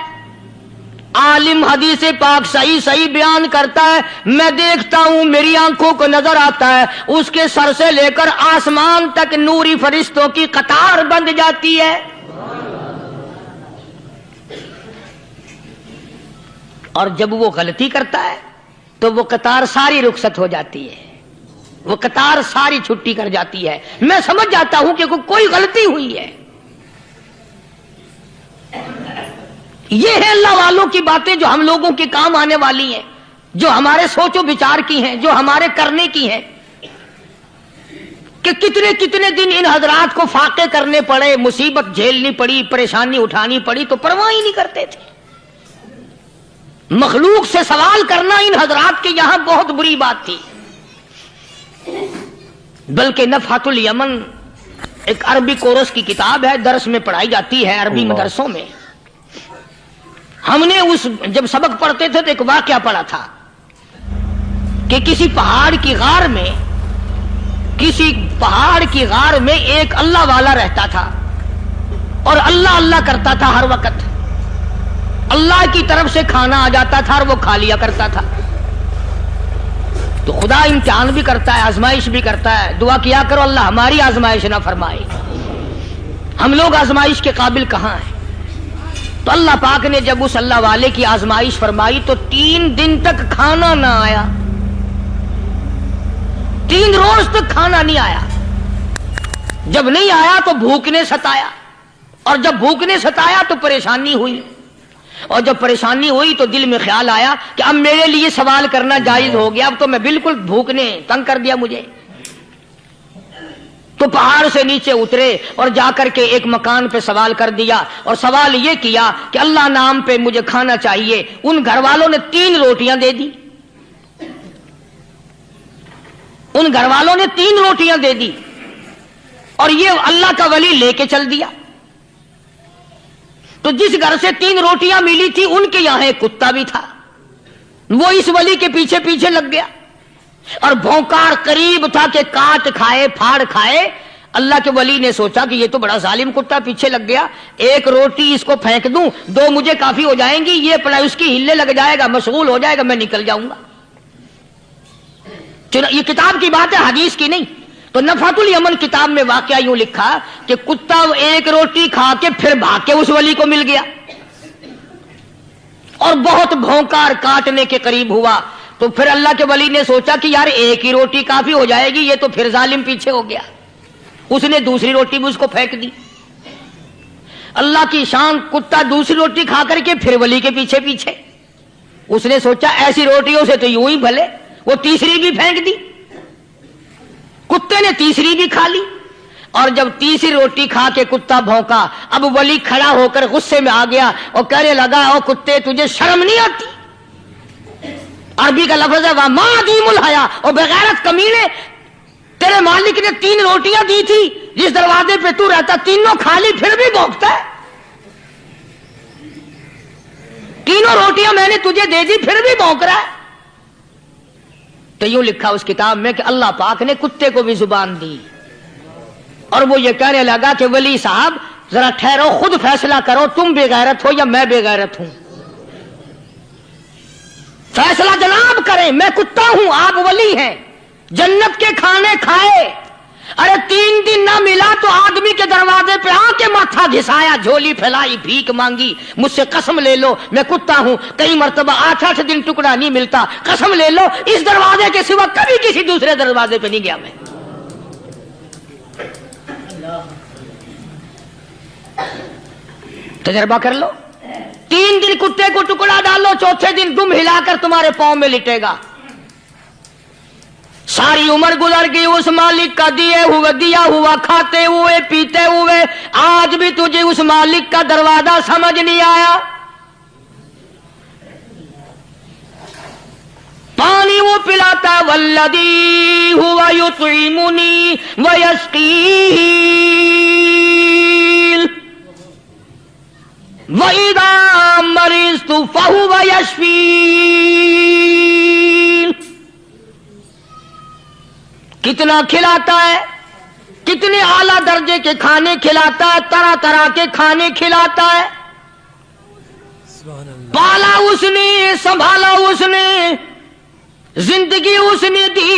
عالم حدیث پاک صحیح بیان کرتا ہے، میں دیکھتا ہوں، میری آنکھوں کو نظر آتا ہے، اس کے سر سے لے کر آسمان تک نوری فرشتوں کی قطار بند جاتی ہے، اور جب وہ غلطی کرتا ہے تو وہ قطار ساری رخصت ہو جاتی ہے، وہ قطار ساری چھٹی کر جاتی ہے، میں سمجھ جاتا ہوں کہ کوئی غلطی ہوئی ہے۔ یہ ہے اللہ والوں کی باتیں جو ہم لوگوں کے کام آنے والی ہیں، جو ہمارے سوچ و بچار کی ہیں، جو ہمارے کرنے کی ہیں، کہ کتنے کتنے دن ان حضرات کو فاقے کرنے پڑے، مصیبت جھیلنی پڑی، پریشانی اٹھانی پڑی تو پرواہ ہی نہیں کرتے تھے۔ مخلوق سے سوال کرنا ان حضرات کے یہاں بہت بری بات تھی۔ بلکہ نفحۃ الیمن ایک عربی کورس کی کتاب ہے، درس میں پڑھائی جاتی ہے عربی مدرسوں میں۔ ہم نے جب سبق پڑھتے تھے تو ایک واقعہ پڑھا تھا کہ کسی پہاڑ کی غار میں ایک اللہ والا رہتا تھا اور اللہ اللہ کرتا تھا ہر وقت، اللہ کی طرف سے کھانا آ جاتا تھا اور وہ کھا لیا کرتا تھا۔ تو خدا امتحان بھی کرتا ہے، آزمائش بھی کرتا ہے. دعا کیا کرو اللہ ہماری آزمائش نہ فرمائے. ہم لوگ آزمائش کے قابل کہاں ہیں؟ تو اللہ پاک نے جب اس اللہ والے کی آزمائش فرمائی تو 3 دن تک کھانا نہ آیا. 3 روز تک کھانا نہیں آیا. جب نہیں آیا تو بھوک نے ستایا، اور جب بھوک نے ستایا تو پریشانی ہوئی، اور جب پریشانی ہوئی تو دل میں خیال آیا کہ اب میرے لیے سوال کرنا جائز ہو گیا. اب تو میں بالکل بھوک نے تنگ کر دیا مجھے. تو پہاڑ سے نیچے اترے اور جا کر کے ایک مکان پہ سوال کر دیا، اور سوال یہ کیا کہ اللہ نام پہ مجھے کھانا چاہیے. ان گھر والوں نے 3 روٹیاں دے دی. ان گھر والوں نے 3 روٹیاں دے دی، اور یہ اللہ کا ولی لے کے چل دیا. تو جس گھر سے 3 روٹیاں ملی تھی ان کے یہاں ایک کتا بھی تھا. وہ اس ولی کے پیچھے پیچھے لگ گیا اور بھونکار قریب تھا کہ کاٹ کھائے پھاڑ کھائے. اللہ کے ولی نے سوچا کہ یہ تو بڑا ظالم کتا پیچھے لگ گیا، 1 روٹی اس کو پھینک دوں، 2 مجھے کافی ہو جائیں گی، یہ اپنا اس کی ہلے لگ جائے گا، مشغول ہو جائے گا، میں نکل جاؤں گا. یہ کتاب کی بات ہے، حدیث کی نہیں. تو نفحۃ الیمن کتاب میں واقعہ یوں لکھا کہ کتا 1 روٹی کھا کے پھر بھاگ کے اس ولی کو مل گیا اور بہت بھونکار کاٹنے کے قریب ہوا. تو پھر اللہ کے ولی نے سوچا کہ یار 1 ہی روٹی کافی ہو جائے گی، یہ تو پھر ظالم پیچھے ہو گیا. اس نے دوسری روٹی بھی اس کو پھینک دی. اللہ کی شان، کتا دوسری روٹی کھا کر کے پھر ولی کے پیچھے پیچھے. اس نے سوچا ایسی روٹیوں سے تو یوں ہی بھلے، وہ تیسری بھی پھینک دی. کتے نے تیسری بھی کھا لی، اور جب تیسری روٹی کھا کے کتا بھونکا، اب ولی کھڑا ہو کر غصے میں آ گیا اور کہنے لگا او کتے تجھے شرم نہیں آتی؟ عربی کا لفظ ہے وَمَا عَدِيمُ الْحَيَا، اور بغیرت کمینے، تیرے مالک نے 3 روٹیاں دی تھی، جس دروازے پہ تو رہتا تینوں کھا لی پھر بھی بھونکتا ہے. 3 روٹیاں میں نے تجھے دے دی پھر بھی بھونک رہا ہے. تو یوں لکھا اس کتاب میں کہ اللہ پاک نے کتے کو بھی زبان دی، اور وہ یہ کہنے لگا کہ ولی صاحب ذرا ٹھہرو، خود فیصلہ کرو، تم بے غیرت ہو یا میں بے غیرت ہوں. فیصلہ جناب کریں، میں کتا ہوں، آپ ولی ہیں، جنت کے کھانے کھائے. ارے 3 دن نہ ملا تو آدمی کے دروازے پہ آ کے ماتھا گھسایا، جھولی پھیلائی، بھیک مانگی، مجھ سے قسم لے لو میں کتا ہوں، کئی مرتبہ 8 دن ٹکڑا نہیں ملتا، قسم لے لو اس دروازے کے سوا کبھی کسی دوسرے دروازے پہ نہیں گیا میں. تجربہ کر لو. 3 دن کتے کو ٹکڑا ڈالو، 4تھے دن دم ہلا کر تمہارے پاؤں میں لٹے گا. ساری عمر گزر گئی اس مالک کا دیا ہوا کھاتے ہوئے پیتے ہوئے، آج بھی تجھے اس مالک کا دروازہ سمجھ نہیں آیا. پانی وہ پلاتا والذی ہوا یطعمنی ویسقین وَإِذَا مَرِضْتُ فَهُوَ يَشْفِينِ. کتنا کھلاتا ہے، کتنے اعلیٰ درجے کے کھانے کھلاتا ہے، طرح طرح کے کھانے کھلاتا ہے. پالا اس نے، سنبھالا اس نے، زندگی اس نے دی،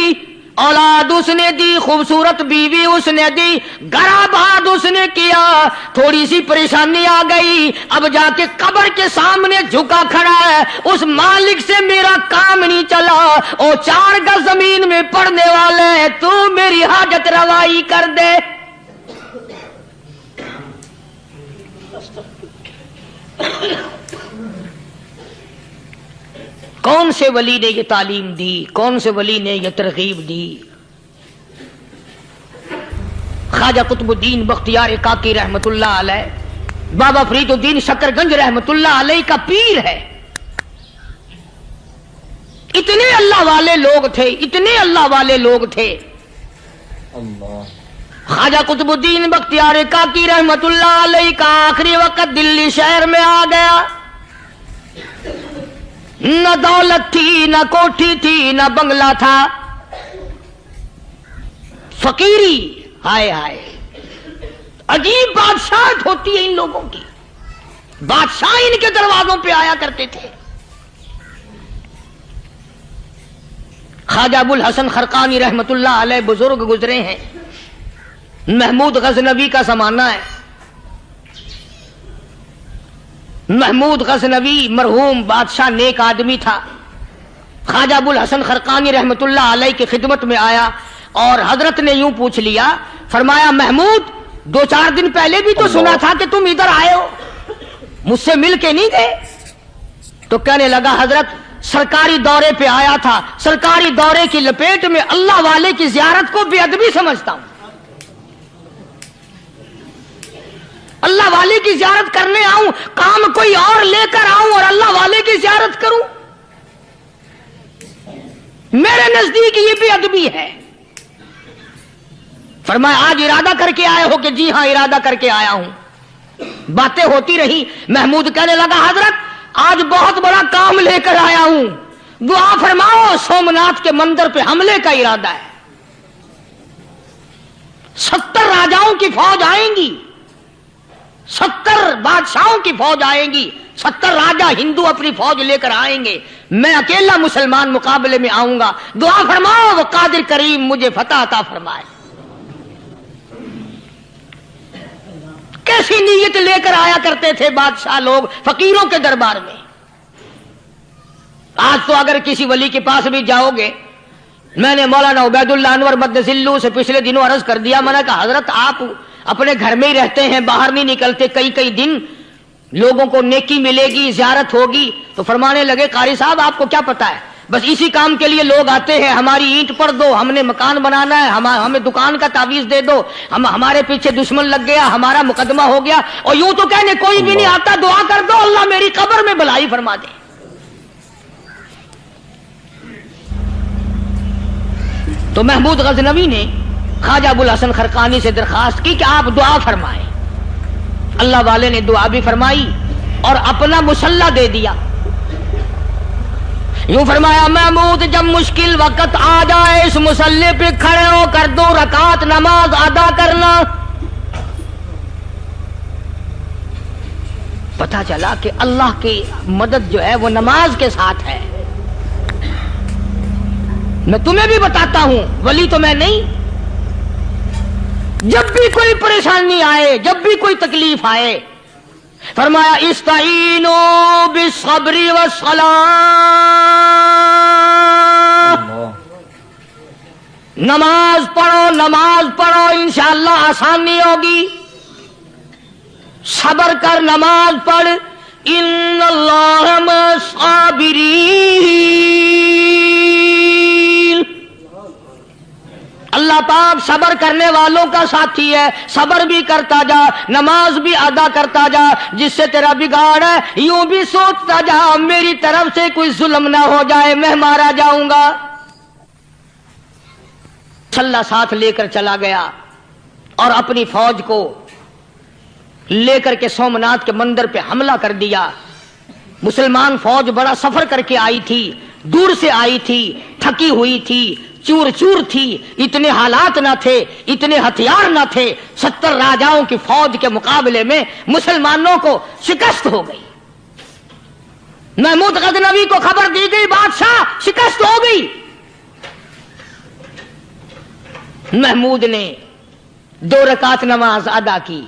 اولاد اس نے دی، خوبصورت بیوی اس نے دی، گھر آباد اس نے کیا. تھوڑی سی پریشانی آ گئی، اب جا کے قبر کے سامنے جھکا کھڑا ہے، اس مالک سے میرا کام نہیں چلا، او 4 گز زمین میں پڑنے والے، تو میری حاجت روائی کر دے. کون سے ولی نے یہ تعلیم دی، کون سے ولی نے یہ ترغیب دی؟ خواجہ قطب الدین بختیار کاکی رحمت اللہ علیہ، بابا فرید الدین شکر گنج رحمت اللہ علیہ کا پیر ہے. اتنے اللہ والے لوگ تھے، اتنے اللہ والے لوگ تھے. خواجہ قطب الدین بختیار کاکی رحمت اللہ علیہ کا آخری وقت دلی شہر میں آ گیا. نہ دولت تھی، نہ کوٹھی تھی، نہ بنگلہ تھا، فقیری. ہائے ہائے، عجیب بادشاہت ہوتی ہے ان لوگوں کی. بادشاہ ان کے دروازوں پہ آیا کرتے تھے. ख्वाजा अबुल हसन खरकानी रहमतुल्लाह अलैह बुजुर्ग गुजरे हैं। महमूद गजनवी का जमाना है। महमूद गजनवी मरहूम बादशाह नेक आदमी था। ख्वाजा अबुल हसन खरकानी रहमतुल्लाह अलैह की खिदमत में आया और हजरत ने यूं पूछ लिया, फरमाया महमूद 2-4 दिन पहले भी तो सुना था कि तुम इधर आए हो, मुझसे मिल के नहीं गए? तो कहने लगा हजरत सरकारी दौरे पे आया था, सरकारी दौरे की लपेट में अल्लाह वाले की जियारत को बेअदबी समझता हूं। अल्लाह वाले की जियारत करने आऊं, काम कोई और लेकर आऊं और अल्लाह वाले की जियारत करूं, मेरे नजदीक ये बेअदबी है। फरमाया आज इरादा करके आए हो? कि जी हां इरादा करके आया हूं। बातें होती रही। महमूद कहने लगा हजरत आज बहुत बड़ा काम लेकर आया हूं, दुआ फरमाओ, सोमनाथ के मंदिर पे हमले का इरादा है। 70 राजाओं की फौज आएंगी, 70 बादशाहों की फौज आएंगी, 70 राजा हिंदू अपनी फौज लेकर आएंगे, मैं अकेला मुसलमान मुकाबले में आऊंगा, दुआ फरमाओ वो कादिर करीम मुझे फतह अता फरमाए। कैसी नीयत लेकर आया करते थे बादशाह लोग फकीरों के दरबार में। आज तो अगर किसी वली के पास भी जाओगे, मैंने मौलाना उबैदुल्लाह अनवर मद्दसिल्लू से पिछले दिनों अर्ज कर दिया, मैंने कहा हजरत आप अपने घर में ही रहते हैं, बाहर नहीं निकलते, कई कई दिन लोगों को नेकी मिलेगी, जियारत होगी। तो फरमाने लगे कारी साहब आपको क्या पता है, बस इसी काम के लिए लोग आते हैं, हमारी ईंट पर दो, हमने मकान बनाना है, हमें दुकान का तावीज दे दो, हमारे पीछे दुश्मन लग गया, हमारा मुकदमा हो गया, और यूं तो कहने कोई भी नहीं आता, दुआ कर दो अल्लाह मेरी कब्र में भलाई फरमा दे। तो महमूद गजनवी ने ख्वाजा अबुल हसन खरकानी से दरखास्त की कि आप दुआ फरमाएं। अल्लाह वाले ने दुआ भी फरमाई और अपना मुसल्ला दे दिया। यूं फरमाया महमूद जब मुश्किल वक्त आ जाए इस मुसल्ले पे खड़े होकर 2 रकात नमाज अदा करना। पता चला कि अल्लाह की मदद जो है वो नमाज के साथ है। मैं तुम्हें भी बताता हूं, वली तो मैं नहीं, जब भी कोई परेशानी आए, जब भी कोई तकलीफ आए, फरमाया इस्ताईनो बिस्सब्री वस्सलाह, नमाज पढ़ो इंशाअल्लाह आसानी होगी। सब्र कर, नमाज पढ़, इन्नल्लाह मस्साबिरीन, अल्लाह पाक सब्र करने वालों का साथी है। सब्र भी करता जा, नमाज भी अदा करता जा, जिससे तेरा बिगाड़ है यूं भी सोचता जा मेरी तरफ से कोई जुल्म ना हो जाए, मैं मारा जाऊंगा। सल्ला साथ लेकर चला गया और अपनी फौज को लेकर के सोमनाथ के मंदिर पे हमला कर दिया। मुसलमान फौज बड़ा सफर करके आई थी, दूर से आई थी, थकी हुई थी, चूर चूर थी, इतने हालात ना थे, इतने हथियार ना थे। 70 राजाओं की फौज के मुकाबले में मुसलमानों को शिकस्त हो गई। महमूद गजनवी को खबर दी गई बादशाह शिकस्त हो गई। महमूद ने 2 रकात नमाज अदा की।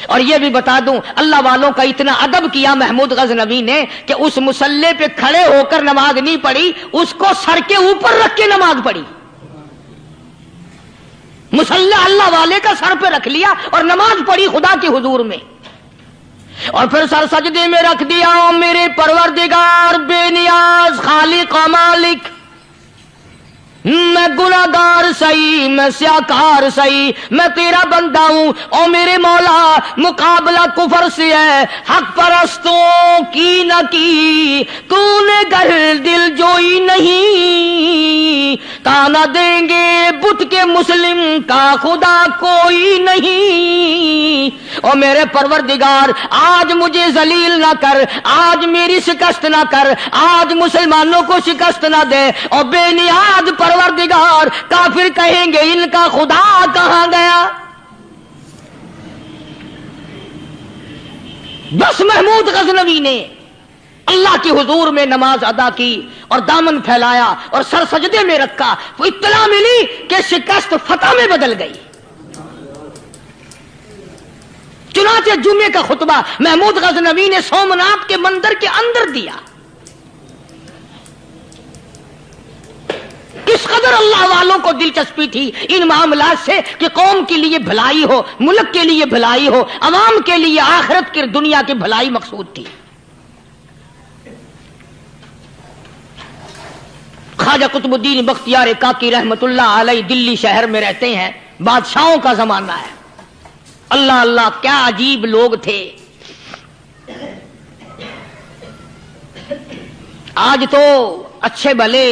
और यह भी बता दूं, अल्लाह वालों का इतना अदब किया महमूद गजनवी ने कि उस मुसल्ले पे खड़े होकर नमाज नहीं पढ़ी, उसको सर के ऊपर रख के नमाज पढ़ी। मुसल्ला अल्लाह वाले का सर पे रख लिया और नमाज पढ़ी खुदा के हुजूर में, और फिर सर सजदे में रख दिया। ओ मेरे परवरदिगार बेनियाज खालिक व मालिक, मैं गुनाहगार सही, मैं स्याकार सही, मैं तेरा बंदा हूं। ओ मेरे मौला मुकाबला कुफर से है, हक परस्तों की न की तूने घर दिल जोई नहीं, ताना देंगे बुत के मुस्लिम का खुदा कोई नहीं। ओ मेरे परवरदिगार आज मुझे जलील ना कर, आज मेरी शिकस्त ना कर, आज मुसलमानों को शिकस्त ना दे। और बेनियाज परवरदिगार काफिर कहेंगे इनका खुदा कहां गया। बस महमूद गजनवी ने अल्लाह के हुजूर में नमाज अदा की और दामन फैलाया और सर सजदे में रखा तो इत्तला मिली कि शिकस्त फतह में बदल गई। चुनाचे जुमे का खुतबा महमूद गजनवी ने सोमनाथ के मंदिर के अंदर दिया। किस कदर अल्लाह वालों को दिलचस्पी थी इन मामलात से कि कौम के लिए भलाई हो, मुल्क के लिए भलाई हो, अवाम के लिए आखिरत की दुनिया की भलाई मकसूद थी। ख्वाजा कुतुबुद्दीन बख्तियार काकी रहमतुल्लाह अलैह दिल्ली शहर में रहते हैं। बादशाहों का जमाना है। अल्लाह अल्लाह क्या अजीब लोग थे। आज तो अच्छे भले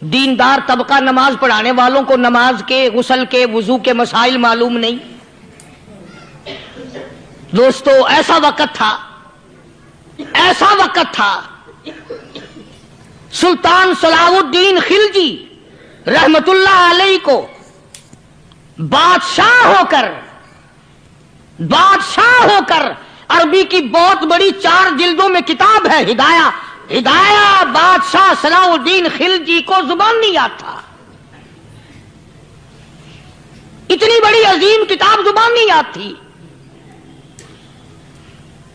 दीनदार तबका नमाज पढ़ाने वालों को नमाज के, गुस्ल के, वुजू के मसाइल मालूम नहीं। दोस्तों ऐसा वक्त था सुल्तान सलाहुद्दीन खिलजी रहमतुल्लाह अलैह को बादशाह होकर अरबी की बहुत बड़ी 4 जिल्दों में किताब है हिदाया बादशाह सलाहुद्दीन खिलजी को जुबान नहीं आता। इतनी बड़ी अजीम किताब जुबान नहीं आती।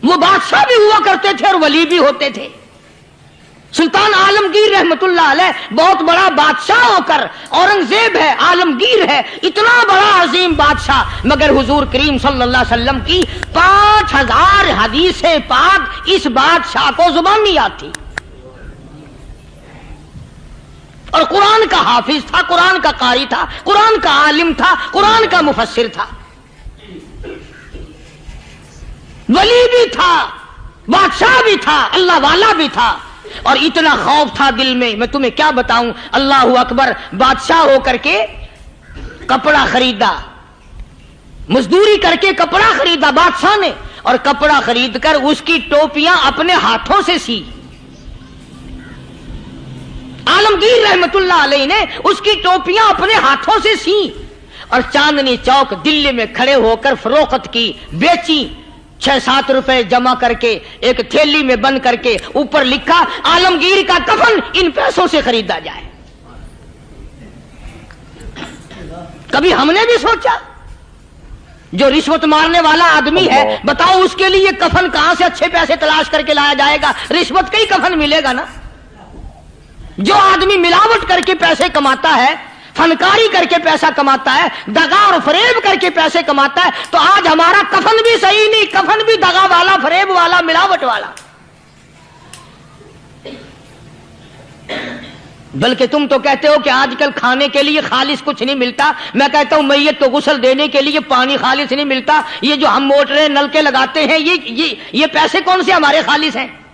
वो बादशाह भी हुआ करते थे और वली भी होते थे। सुल्तान आलमगीर रहमतुल्लाह अलैह बहुत बड़ा बादशाह होकर, औरंगजेब है, आलमगीर है, इतना बड़ा अजीम बादशाह, मगर हुजूर करीम सल्लल्लाहु अलैहि वसल्लम की 5000 हदीसें पाक इस बादशाह को जुबान नहीं आती। और कुरान का हाफिज था, कुरान का कारी था, कुरान का आलिम था, कुरान का मुफस्सिर था, वली भी था, बादशाह भी था, अल्लाह वाला भी था। और इतना खौफ था दिल में, मैं तुम्हें क्या बताऊं। अल्लाह अकबर, बादशाह होकर के कपड़ा खरीदा, मजदूरी करके कपड़ा खरीदा बादशाह ने, और कपड़ा खरीद कर उसकी टोपियां अपने हाथों से सी। आलमगीर रहमतुल्लाह अलैह ने उसकी टोपियां अपने हाथों से सी और चांदनी चौक दिल्ली में खड़े होकर फरोख्त की, बेची। 6-7 रुपए जमा करके एक थैली में बंद करके ऊपर लिखा आलमगीर का कफन इन पैसों से खरीदा जाए। कभी हमने भी सोचा जो रिश्वत मारने वाला आदमी है, बताओ उसके लिए कफन कहां से अच्छे पैसे तलाश करके लाया जाएगा? रिश्वत का ही कफन मिलेगा ना। जो आदमी मिलावट करके पैसे कमाता है, फनकारी करके पैसा कमाता है, दगा और फरेब करके पैसे कमाता है, तो आज हमारा कफन भी सही नहीं, कफन भी दगा वाला, फरेब वाला, मिलावट वाला। बल्कि तुम तो कहते हो कि आजकल खाने के लिए खालिस कुछ नहीं मिलता। मैं कहता हूं मैयत को गुस्ल देने के लिए पानी खालिस नहीं मिलता। ये जो हम मोटरें नलके लगाते हैं, ये पैसे कौन से हमारे खालिस हैं?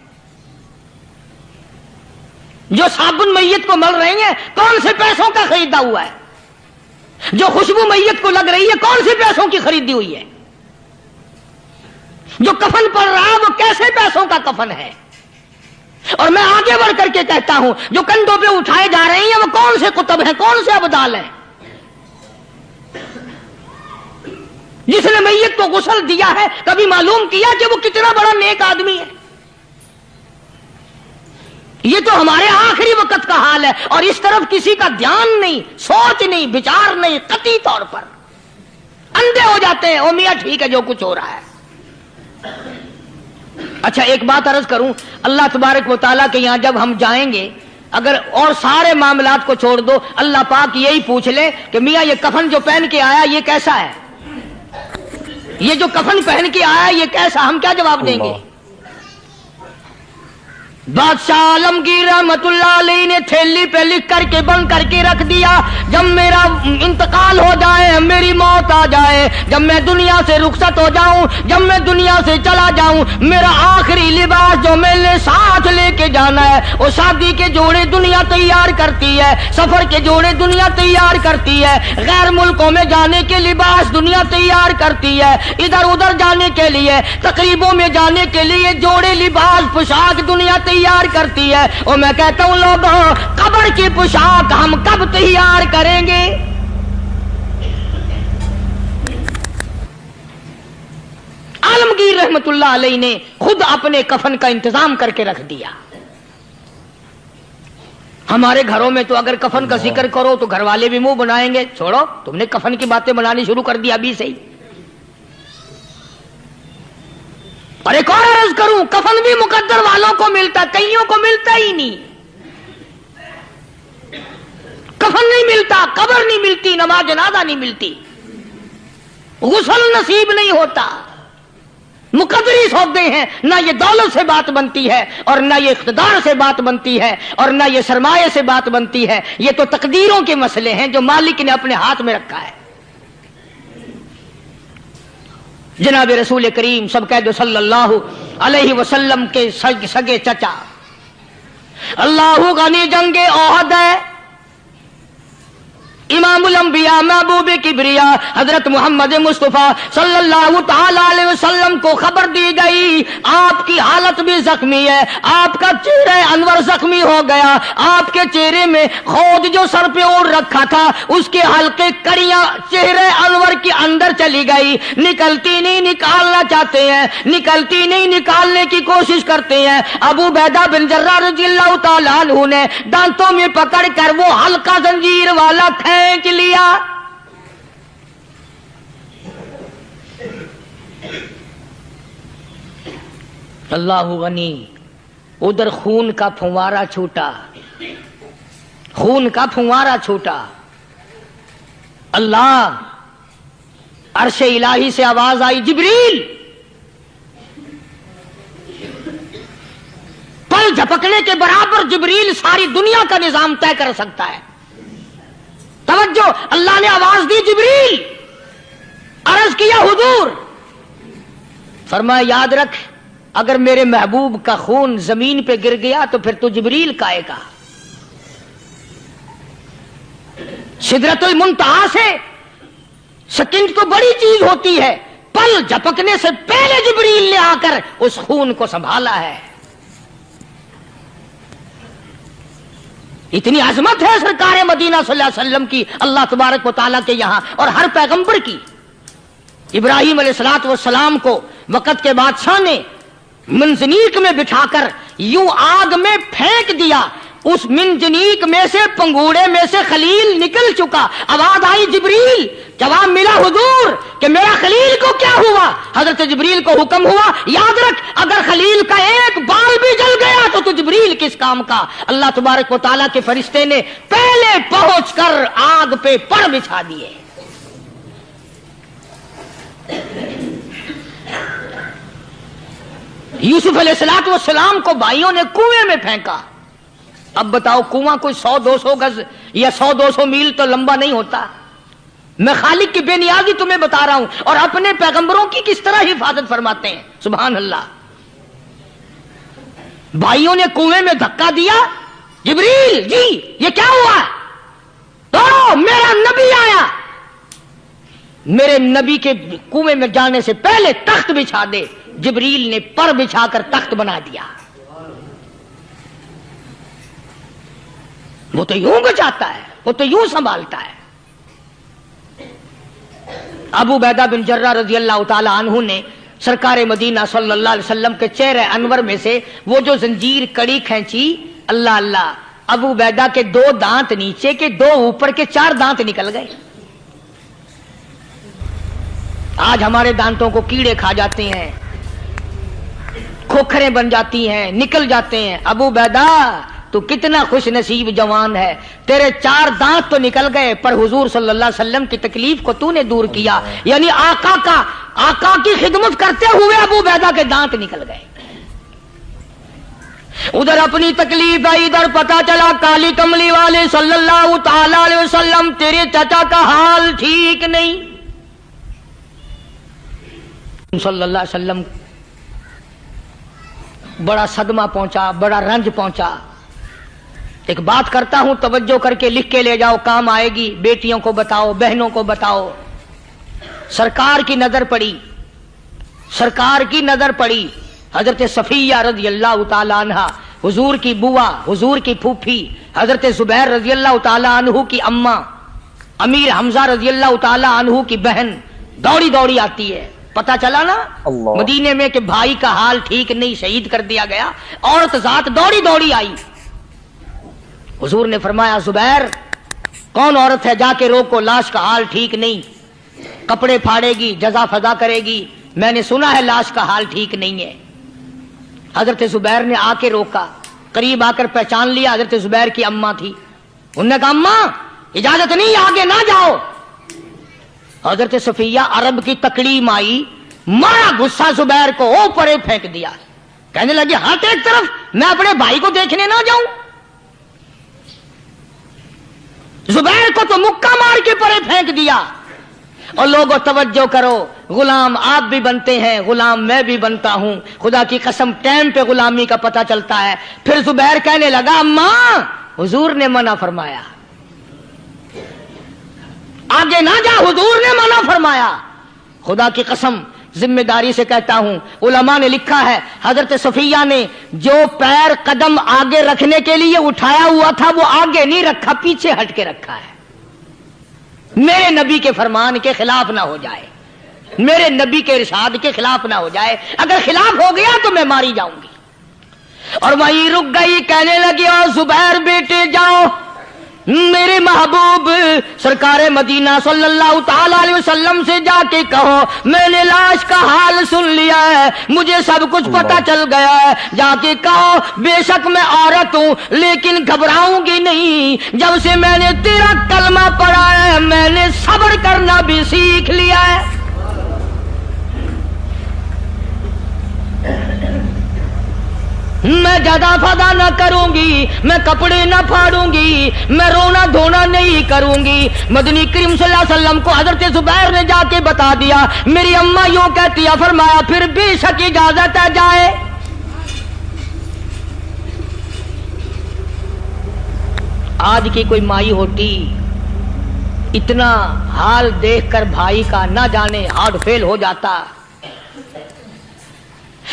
जो साबुन मैयत को मल रही है, कौन से पैसों का खरीदा हुआ है? जो खुशबू मैयत को लग रही है, कौन से पैसों की खरीदी हुई है? जो कफन पड़ रहा है, वो कैसे पैसों का कफन है? और मैं आगे बढ़ करके कहता हूं, जो कंधों पे उठाए जा रहे हैं, वो कौन से कुतुब हैं, कौन से अबदाल हैं? जिसने मैयत को गुस्ल दिया है, कभी मालूम किया कि वो कितना बड़ा नेक आदमी है? ये तो हमारे आखिरी वक्त का हाल है और इस तरफ किसी का ध्यान नहीं, सोच नहीं, विचार नहीं, कतई तौर पर अंधे हो जाते हैं। ओ मियां ठीक है जो कुछ हो रहा है। अच्छा एक बात अर्ज करूं, अल्लाह तबारक व तआला के यहां जब हम जाएंगे, अगर और सारे मामलात को छोड़ दो, अल्लाह पाक यही पूछ ले कि मियां ये कफन जो पहन के आया ये कैसा है? ये जो कफन पहन के आया ये कैसा? हम क्या जवाब देंगे? बादशाह आलमगीर रहमतुल्लाह अलैह ने थैली पे लिख करके बंद करके रख दिया, जब मेरा इंतकाल हो जाए, मेरी मौत आ जाए, जब मैं दुनिया से रुखसत हो जाऊं, जब मैं दुनिया से चला जाऊं, मेरा आखिरी लिबास जो मैंने साथ लेके जाना है, वो शादी के जोड़े दुनिया तैयार करती है, सफर के जोड़े दुनिया तैयार करती है, गैर मुल्कों में जाने के लिबास दुनिया तैयार करती है, इधर उधर जाने के लिए, तकरीबों में जाने के लिए जोड़े लिबास पोशाक दुनिया तैयार करती है। और मैं कहता हूं लोगों, कब्र की पोशाक हम कब तैयार करेंगे? आलमगीर रहमतुल्लाह रहमतुल्लाह अलैह ने खुद अपने कफन का इंतजाम करके रख दिया। हमारे घरों में तो अगर कफन का जिक्र करो तो घर वाले भी मुंह बनाएंगे, छोड़ो तुमने कफन की बातें बनानी शुरू कर दी अभी से ही। और एक और अर्ज करूं, कफन भी मुकद्दर वालों को मिलता, कईयों को मिलता ही नहीं। कफन नहीं मिलता, कब्र नहीं मिलती, नमाज जनाजा नहीं मिलती, गुस्ल नसीब नहीं होता। मुकद्दरी सौदे हैं, ना ये दौलत से बात बनती है और ना ये इख्तिदार से बात बनती है और ना ये सरमाए से बात बनती है। ये तो तकदीरों के मसले हैं जो मालिक ने अपने हाथ में रखा है। जनाब रसूल करीम सब कह दो सल्लल्लाहु अलैहि वसल्लम के सगे चचा अल्लाहु गनी जंगे ओहद है, इमामुल अंबिया महबूब किबरिया हजरत मोहम्मद मुस्तफा सल्लल्लाहु ताला अलैहि वसल्लम को खबर दी गई, आपकी हालत भी जख्मी है, आपका चेहरा अनवर जख्मी हो गया, आपके चेहरे में खोद जो सर पे ओढ़ रखा था उसके हल्के कड़ियां चेहरे अनवर के अंदर चली गई, निकलती नहीं, निकालना चाहते हैं, निकलती नहीं, निकालने की कोशिश करते हैं। अबू बैदा बिन जर्राह रज़ियल्लाहु ताला अन्हु ने दांतों में पकड़ कर वो हल्का जंजीर वाला खींच लिया। अल्लाहु गनी, उधर खून का फुवारा छूटा, खून का फुवारा छूटा। अल्लाह अर्श इलाही से आवाज आई, जिब्रील। पल झपकने के बराबर जिब्रील सारी दुनिया का निजाम तय कर सकता है। तवज्जो, अल्लाह ने आवाज दी, जिब्रील। अर्ज किया, हुजूर। फरमाया, याद रख, अगर मेरे महबूब का खून जमीन पे गिर गया तो फिर तो जिब्रील का आएगा। सिदरतुल मुंतहा से सेकंड तो बड़ी चीज होती है, पल झपकने से पहले जिब्रील ने आकर उस खून को संभाला है। इतनी अजमत है सरकार मदीना सल्लल्लाहु अलैहि वसल्लम की अल्लाह तबारक व तआला के यहां और हर पैगंबर की। इब्राहिम अलैहिस्सलातु वस्सलाम को वक़्त के बादशाह ने मंजनीक में बिठाकर यूं आग में फेंक दिया, उस मिंजनीक में से, पंगूड़े में से खलील निकल चुका। आवाज आई, जिब्रील। जवाब मिला, हुजूर, कि मेरा खलील को क्या हुआ? हजरत जिब्रील को हुक्म हुआ, याद रख, अगर खलील का एक बाल भी जल गया तो तू जिब्रील किस काम का। अल्लाह तबारक व तआला के फरिश्ते ने पहले पहुंचकर आग पे पर बिछा दिए। यूसुफ अलैहिस्सलातु वस्सलाम को भाइयों ने कुएं में फेंका। अब बताओ, कुआं कोई 100-200 गज या 100-200 मील तो लंबा नहीं होता। मैं खालिक की बेनियाजी तुम्हें बता रहा हूं और अपने पैगंबरों की किस तरह हिफाजत फरमाते हैं। सुभान अल्लाह। भाइयों ने कुएं में धक्का दिया, जिब्रील जी ये क्या हुआ? तो मेरा नबी आया। मेरे नबी के कुएं में जाने से पहले तख्त बिछा दे। जिब्रील ने पर बिछाकर तख्त बना दिया। वो तो यूं बचाता है, वो तो यूं संभालता है। अबू बैदा बिन जर्राह रज़ियल्लाहु ताला अन्हु ने सरकार मदीना सल्लल्लाहु अलैहि वसल्लम के चेहरे अनवर में से वो जो जंजीर कड़ी खींची, अल्लाह अल्लाह, अबू बैदा के 2 दांत नीचे के, 2 ऊपर के, 4 दांत निकल गए। आज हमारे दांतों को कीड़े खा जाते हैं, खोखरें बन जाती हैं, निकल जाते हैं। अबू बैदा तो कितना खुश नसीब जवान है, तेरे 4 दांत तो निकल गए पर हुजूर सल्लल्लाहु अलैहि वसल्लम की तकलीफ को तूने दूर किया। यानी आका की खिदमत करते हुए अबू बैदा के दांत निकल गए। उधर अपनी तकलीफ है, इधर पता चला काली कमली वाले सल्लल्लाहु ताला अलैहि वसल्लम तेरे चाचा का हाल ठीक नहीं। सल्लल्लाहु अलैहि वसल्लम बड़ा सदमा पहुंचा, बड़ा रंज पहुंचा। एक बात करता हूं, तवज्जो करके लिख के ले जाओ, काम आएगी। बेटियों को बताओ, बहनों को बताओ। सरकार की नजर पड़ी, सरकार की नजर पड़ी। हजरत सफिया रज़ियल्लाहु ताला अन्हा, हुजूर की बुआ, हुजूर की फूफी, हजरत जुबैर रज़ियल्लाहु ताला अन्हु की अम्मा, अमीर हमजा रज़ियल्लाहु ताला अन्हु की बहन दौड़ी दौड़ी आती है। पता चला ना अल्लाह। मदीने में कि भाई का हाल ठीक नहीं, शहीद कर दिया गया। औरत जात दौड़ी दौड़ी आई, हुजूर ने फरमाया जुबैर कौन औरत है, जाके रोको, लाश का हाल ठीक नहीं, कपड़े फाड़ेगी, जजा फजा करेगी, मैंने सुना है लाश का हाल ठीक नहीं है। हजरत जुबैर ने आके रोका, करीब आकर पहचान लिया, हजरत जुबैर की अम्मा थी। उन्होंने कहा अम्मा इजाजत नहीं, आगे ना जाओ। हजरत सफिया अरब की तकड़ी माई, मारा गुस्सा जुबैर को, ओ परे फेंक दिया। कहने लगी हट एक तरफ, मैं अपने भाई को देखने ना जाऊं। जुबैर को तो मुक्का मार के परे फेंक दिया। और लोगों तवज्जो करो, गुलाम आप भी बनते हैं, गुलाम मैं भी बनता हूं, खुदा की कसम टाइम पे गुलामी का पता चलता है। फिर जुबैर कहने लगा अम्मा हुजूर ने मना फरमाया, आगे ना जा, हुजूर ने मना फरमाया। खुदा की कसम जिम्मेदारी से कहता हूं, उलमा ने लिखा है हजरत सफिया ने जो पैर कदम आगे रखने के लिए उठाया हुआ था वो आगे नहीं रखा, पीछे हट के रखा है, मेरे नबी के फरमान के खिलाफ ना हो जाए, मेरे नबी के इरशाद के खिलाफ ना हो जाए। अगर खिलाफ हो गया तो मैं मारी जाऊंगी। और वहीं रुक गई, कहने लगी ओ जुबैर बेटे जाओ, मेरे महबूब सरकारे मदीना सल्लल्लाहु ताला अलैहि वसल्लम से जाके कहो मैंने लाश का हाल सुन लिया है, मुझे सब कुछ पता चल गया है। जाके कहो बेशक मैं औरत हूं लेकिन घबराऊंगी नहीं, जब से मैंने तेरा कलमा पढ़ा है मैंने सब्र करना भी सीख लिया है। मैं ज्यादा फदा न करूंगी, मैं कपड़े न फाड़ूंगी, मैं रोना धोना नहीं करूंगी। मदनी करीम सल्लल्लाहु अलैहि वसल्लम को हजरत जुबैर ने जाके बता दिया, मेरी अम्मा यूं कहती है, फरमाया फिर बेशक इजाजत है जाए। आज की कोई माई होती इतना हाल देखकर भाई का ना जाने हार्ट फेल हो जाता।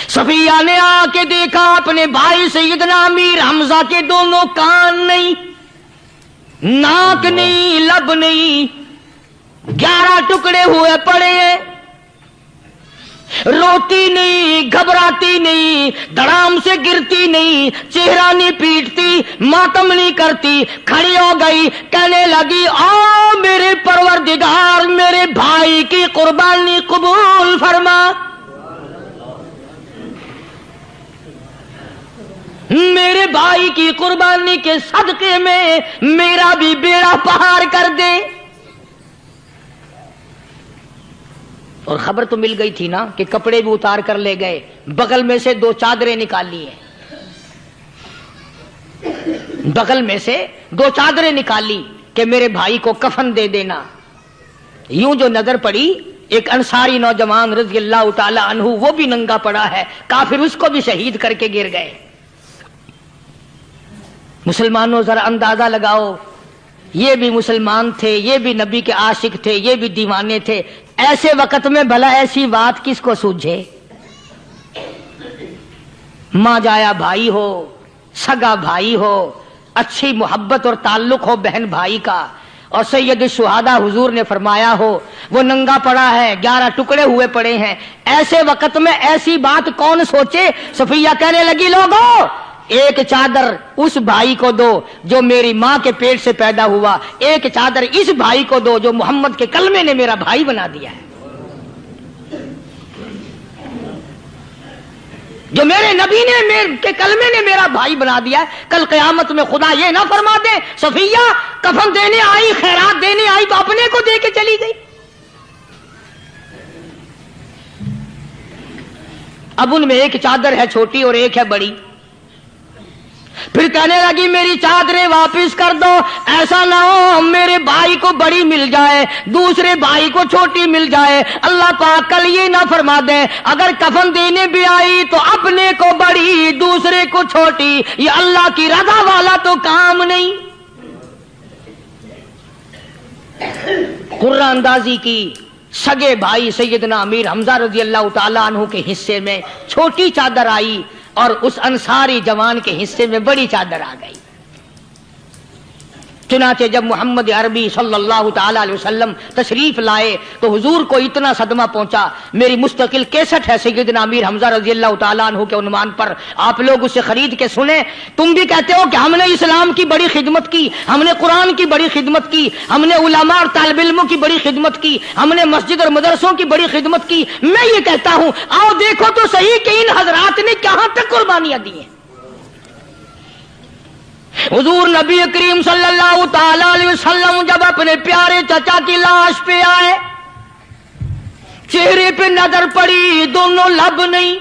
सफिया ने आके देखा अपने भाई सैयदना अमीर हमजा के दोनों कान नहीं, नाक नहीं, लब नहीं, 11 टुकड़े हुए पड़े हैं। रोती नहीं, घबराती नहीं, धड़ाम से गिरती नहीं, चेहरा नहीं पीटती, मातम नहीं करती, खड़ी हो गई, कहने लगी ओ मेरे परवरदिगार मेरे भाई की कुर्बानी कबूल फरमा, मेरे भाई की कुर्बानी के सदके में मेरा भी बेड़ा पार कर दे। और खबर तो मिल गई थी ना कि कपड़े भी उतार कर ले गए, बगल में से 2 चादरें निकाली हैं, बगल में से 2 चादरें निकाली कि मेरे भाई को कफन दे देना। यूं जो नजर पड़ी एक अंसारी नौजवान रज़ियल्लाहु ताला अन्हु, वो भी नंगा पड़ा है, काफिर उसको भी शहीद करके गिर गए। मुसलमानों जरा अंदाजा लगाओ, ये भी मुसलमान थे, ये भी नबी के आशिक थे, ये भी दीवाने थे, ऐसे वक्त में भला ऐसी बात किसको सूझे। मां जाया भाई हो, सगा भाई हो, अच्छी मोहब्बत और ताल्लुक हो बहन भाई का, और सैयद शुहादा हुजूर ने फरमाया हो वो नंगा पड़ा है, 11 टुकड़े हुए पड़े हैं, ऐसे वक्त में ऐसी बात कौन सोचे। सफिया कहने लगी लोगों एक चादर उस भाई को दो जो मेरी मां के पेट से पैदा हुआ, एक चादर इस भाई को दो जो मोहम्मद के कलमे ने मेरा भाई बना दिया है, जो मेरे नबी ने मेरे के कलमे ने मेरा भाई बना दिया है। कल कयामत में खुदा ये ना फरमा दे सफिया कफन देने आई, खैरात देने आई तो अपने को दे के चली गई। अब उनमें एक चादर है छोटी और एक है बड़ी। फिर कहने लगी मेरी चादरें वापस कर दो, ऐसा ना हो मेरे भाई को बड़ी मिल जाए दूसरे भाई को छोटी मिल जाए, अल्लाह पाक कल ये ना फरमा दे अगर कफन देने भी आई तो अपने को बड़ी दूसरे को छोटी, ये अल्लाह की रजा वाला तो काम नहीं। कुर्रा अंदाजी की सगे भाई सैयदना अमीर हमजा रजी अल्लाह ताला अन्हु के हिस्से में छोटी चादर आई और उस अंसारी जवान के हिस्से में बड़ी चादर आ गई। चुनाचे जब मोहम्मद अरबी सल्लल्लाहु ताला अलैहि वसल्लम तशरीफ लाए तो हुजूर को इतना सदमा पहुंचा। मेरी मुस्तकिल कैसेट है सैयदना अमीर हमजा रजी अल्लाह ताला अन्हु के उन्वान पर, आप लोग उसे खरीद के सुने। तुम भी कहते हो कि हमने इस्लाम की बड़ी खिदमत की, हमने कुरान की बड़ी खिदमत की, हमने उलमा और तालिब इल्मों की बड़ी खिदमत की, हमने मस्जिद और मदरसों की बड़ी खिदमत की। मैं ये कहता हूं, आओ देखो तो सही कि इन हजरात ने कहां तक कुर्बानियां दी हैं। हुजूर नबी करीम सल्लल्लाहु ताला अलैहि वसल्लम जब अपने प्यारे चचा की लाश पे आए, चेहरे पे नजर पड़ी, दोनों लब नहीं।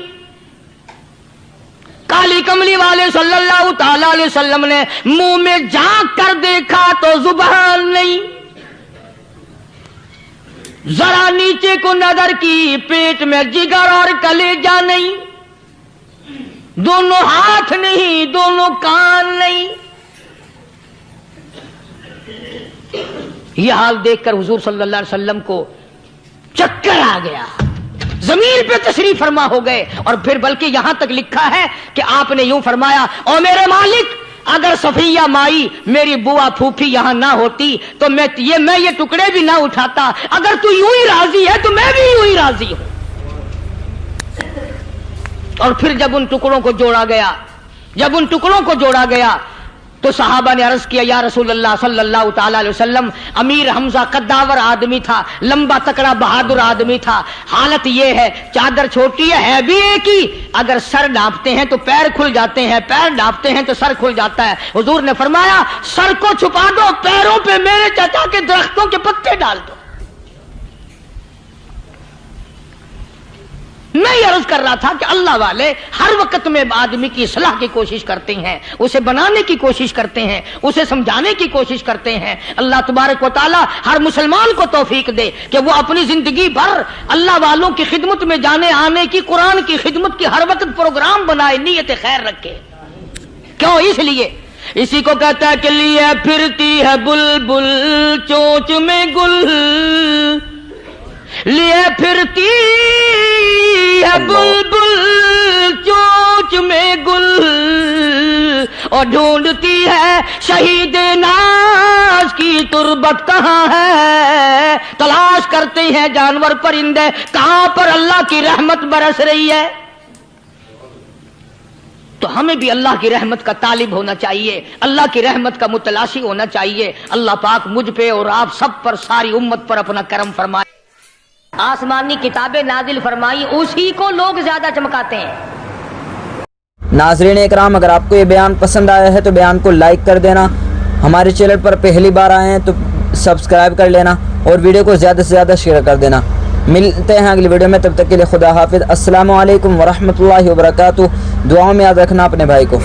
काली कमली वाले सल्लल्लाहु ताला अलैहि वसल्लम ने मुंह में झांक कर देखा तो जुबान नहीं। जरा नीचे को नजर की, पेट में जिगर और कलेजा नहीं, दोनों हाथ नहीं, दोनों कान नहीं। यह हाल देखकर हुजूर सल्लल्लाहु अलैहि वसल्लम को चक्कर आ गया, जमीन पे तशरीफ फरमा हो गए। और फिर बल्कि यहां तक लिखा है कि आपने यूं फरमाया, ओ मेरे मालिक, अगर सफिया माई मेरी बुआ फूफी यहां ना होती तो मैं ये टुकड़े भी ना उठाता। अगर तू यूं ही राजी है तो मैं भी यूं ही राजी हूं। और फिर जब उन टुकड़ों को जोड़ा गया तो सहाबा ने अर्ज किया, या रसूल अल्लाह सल्लल्लाहु ताला अलैहि वसल्लम, अमीर हमजा कद्दावर आदमी था, लंबा तकड़ा बहादुर आदमी था। हालत यह है, चादर छोटी है भी एक ही, अगर सर ढांपते हैं तो पैर खुल जाते हैं, पैर ढांपते हैं तो सर खुल जाता है। हुजूर ने फरमाया, सर को छुपा दो, पैरों पे मेरे चाचा के दरख्तों के पत्ते डाल दो। मैं ये अर्ज कर रहा था कि अल्लाह वाले हर वक्त में आदमी की इस्लाह की कोशिश करते हैं, उसे बनाने की कोशिश करते हैं, उसे समझाने की कोशिश करते हैं। अल्लाह तबारक व तआला हर मुसलमान को तौफीक दे कि वो अपनी जिंदगी भर अल्लाह वालों की खिदमत में जाने आने की, कुरान की खिदमत की हर वक्त प्रोग्राम बनाए, नीयत खैर रखे। क्यों? इसलिए, इसी को कहता है कि लिए फिरती है बुलबुल चोंच में गुल, लिए फिरती है बुलबुल चोंच में गुल, और ढूंढती है शहीद नाज की तुरबत कहां है। तलाश करते हैं जानवर परिंदे, कहां पर अल्लाह की रहमत बरस रही है। तो हमें भी अल्लाह की रहमत का तालिब होना चाहिए, अल्लाह की रहमत का मुतलाशी होना चाहिए। अल्लाह पाक मुझ पे और आप सब पर, सारी उम्मत पर अपना करम फरमाए। आसमानी किताबें नाजिल फरमाई, उसी को लोग ज्यादा चमकाते हैं। नाज़रीन इकराम, अगर आपको ये बयान पसंद आया है तो बयान को लाइक कर देना। हमारे चैनल पर पहली बार आए हैं तो सब्सक्राइब कर लेना और वीडियो को ज़्यादा से ज़्यादा शेयर कर देना। मिलते हैं अगली वीडियो में, तब तक के लिए खुदा हाफिज़। अस्सलामु अलैकुम वरहमतुल्लाहि वबरकातुहू। दुआओं में याद रखना अपने भाई को।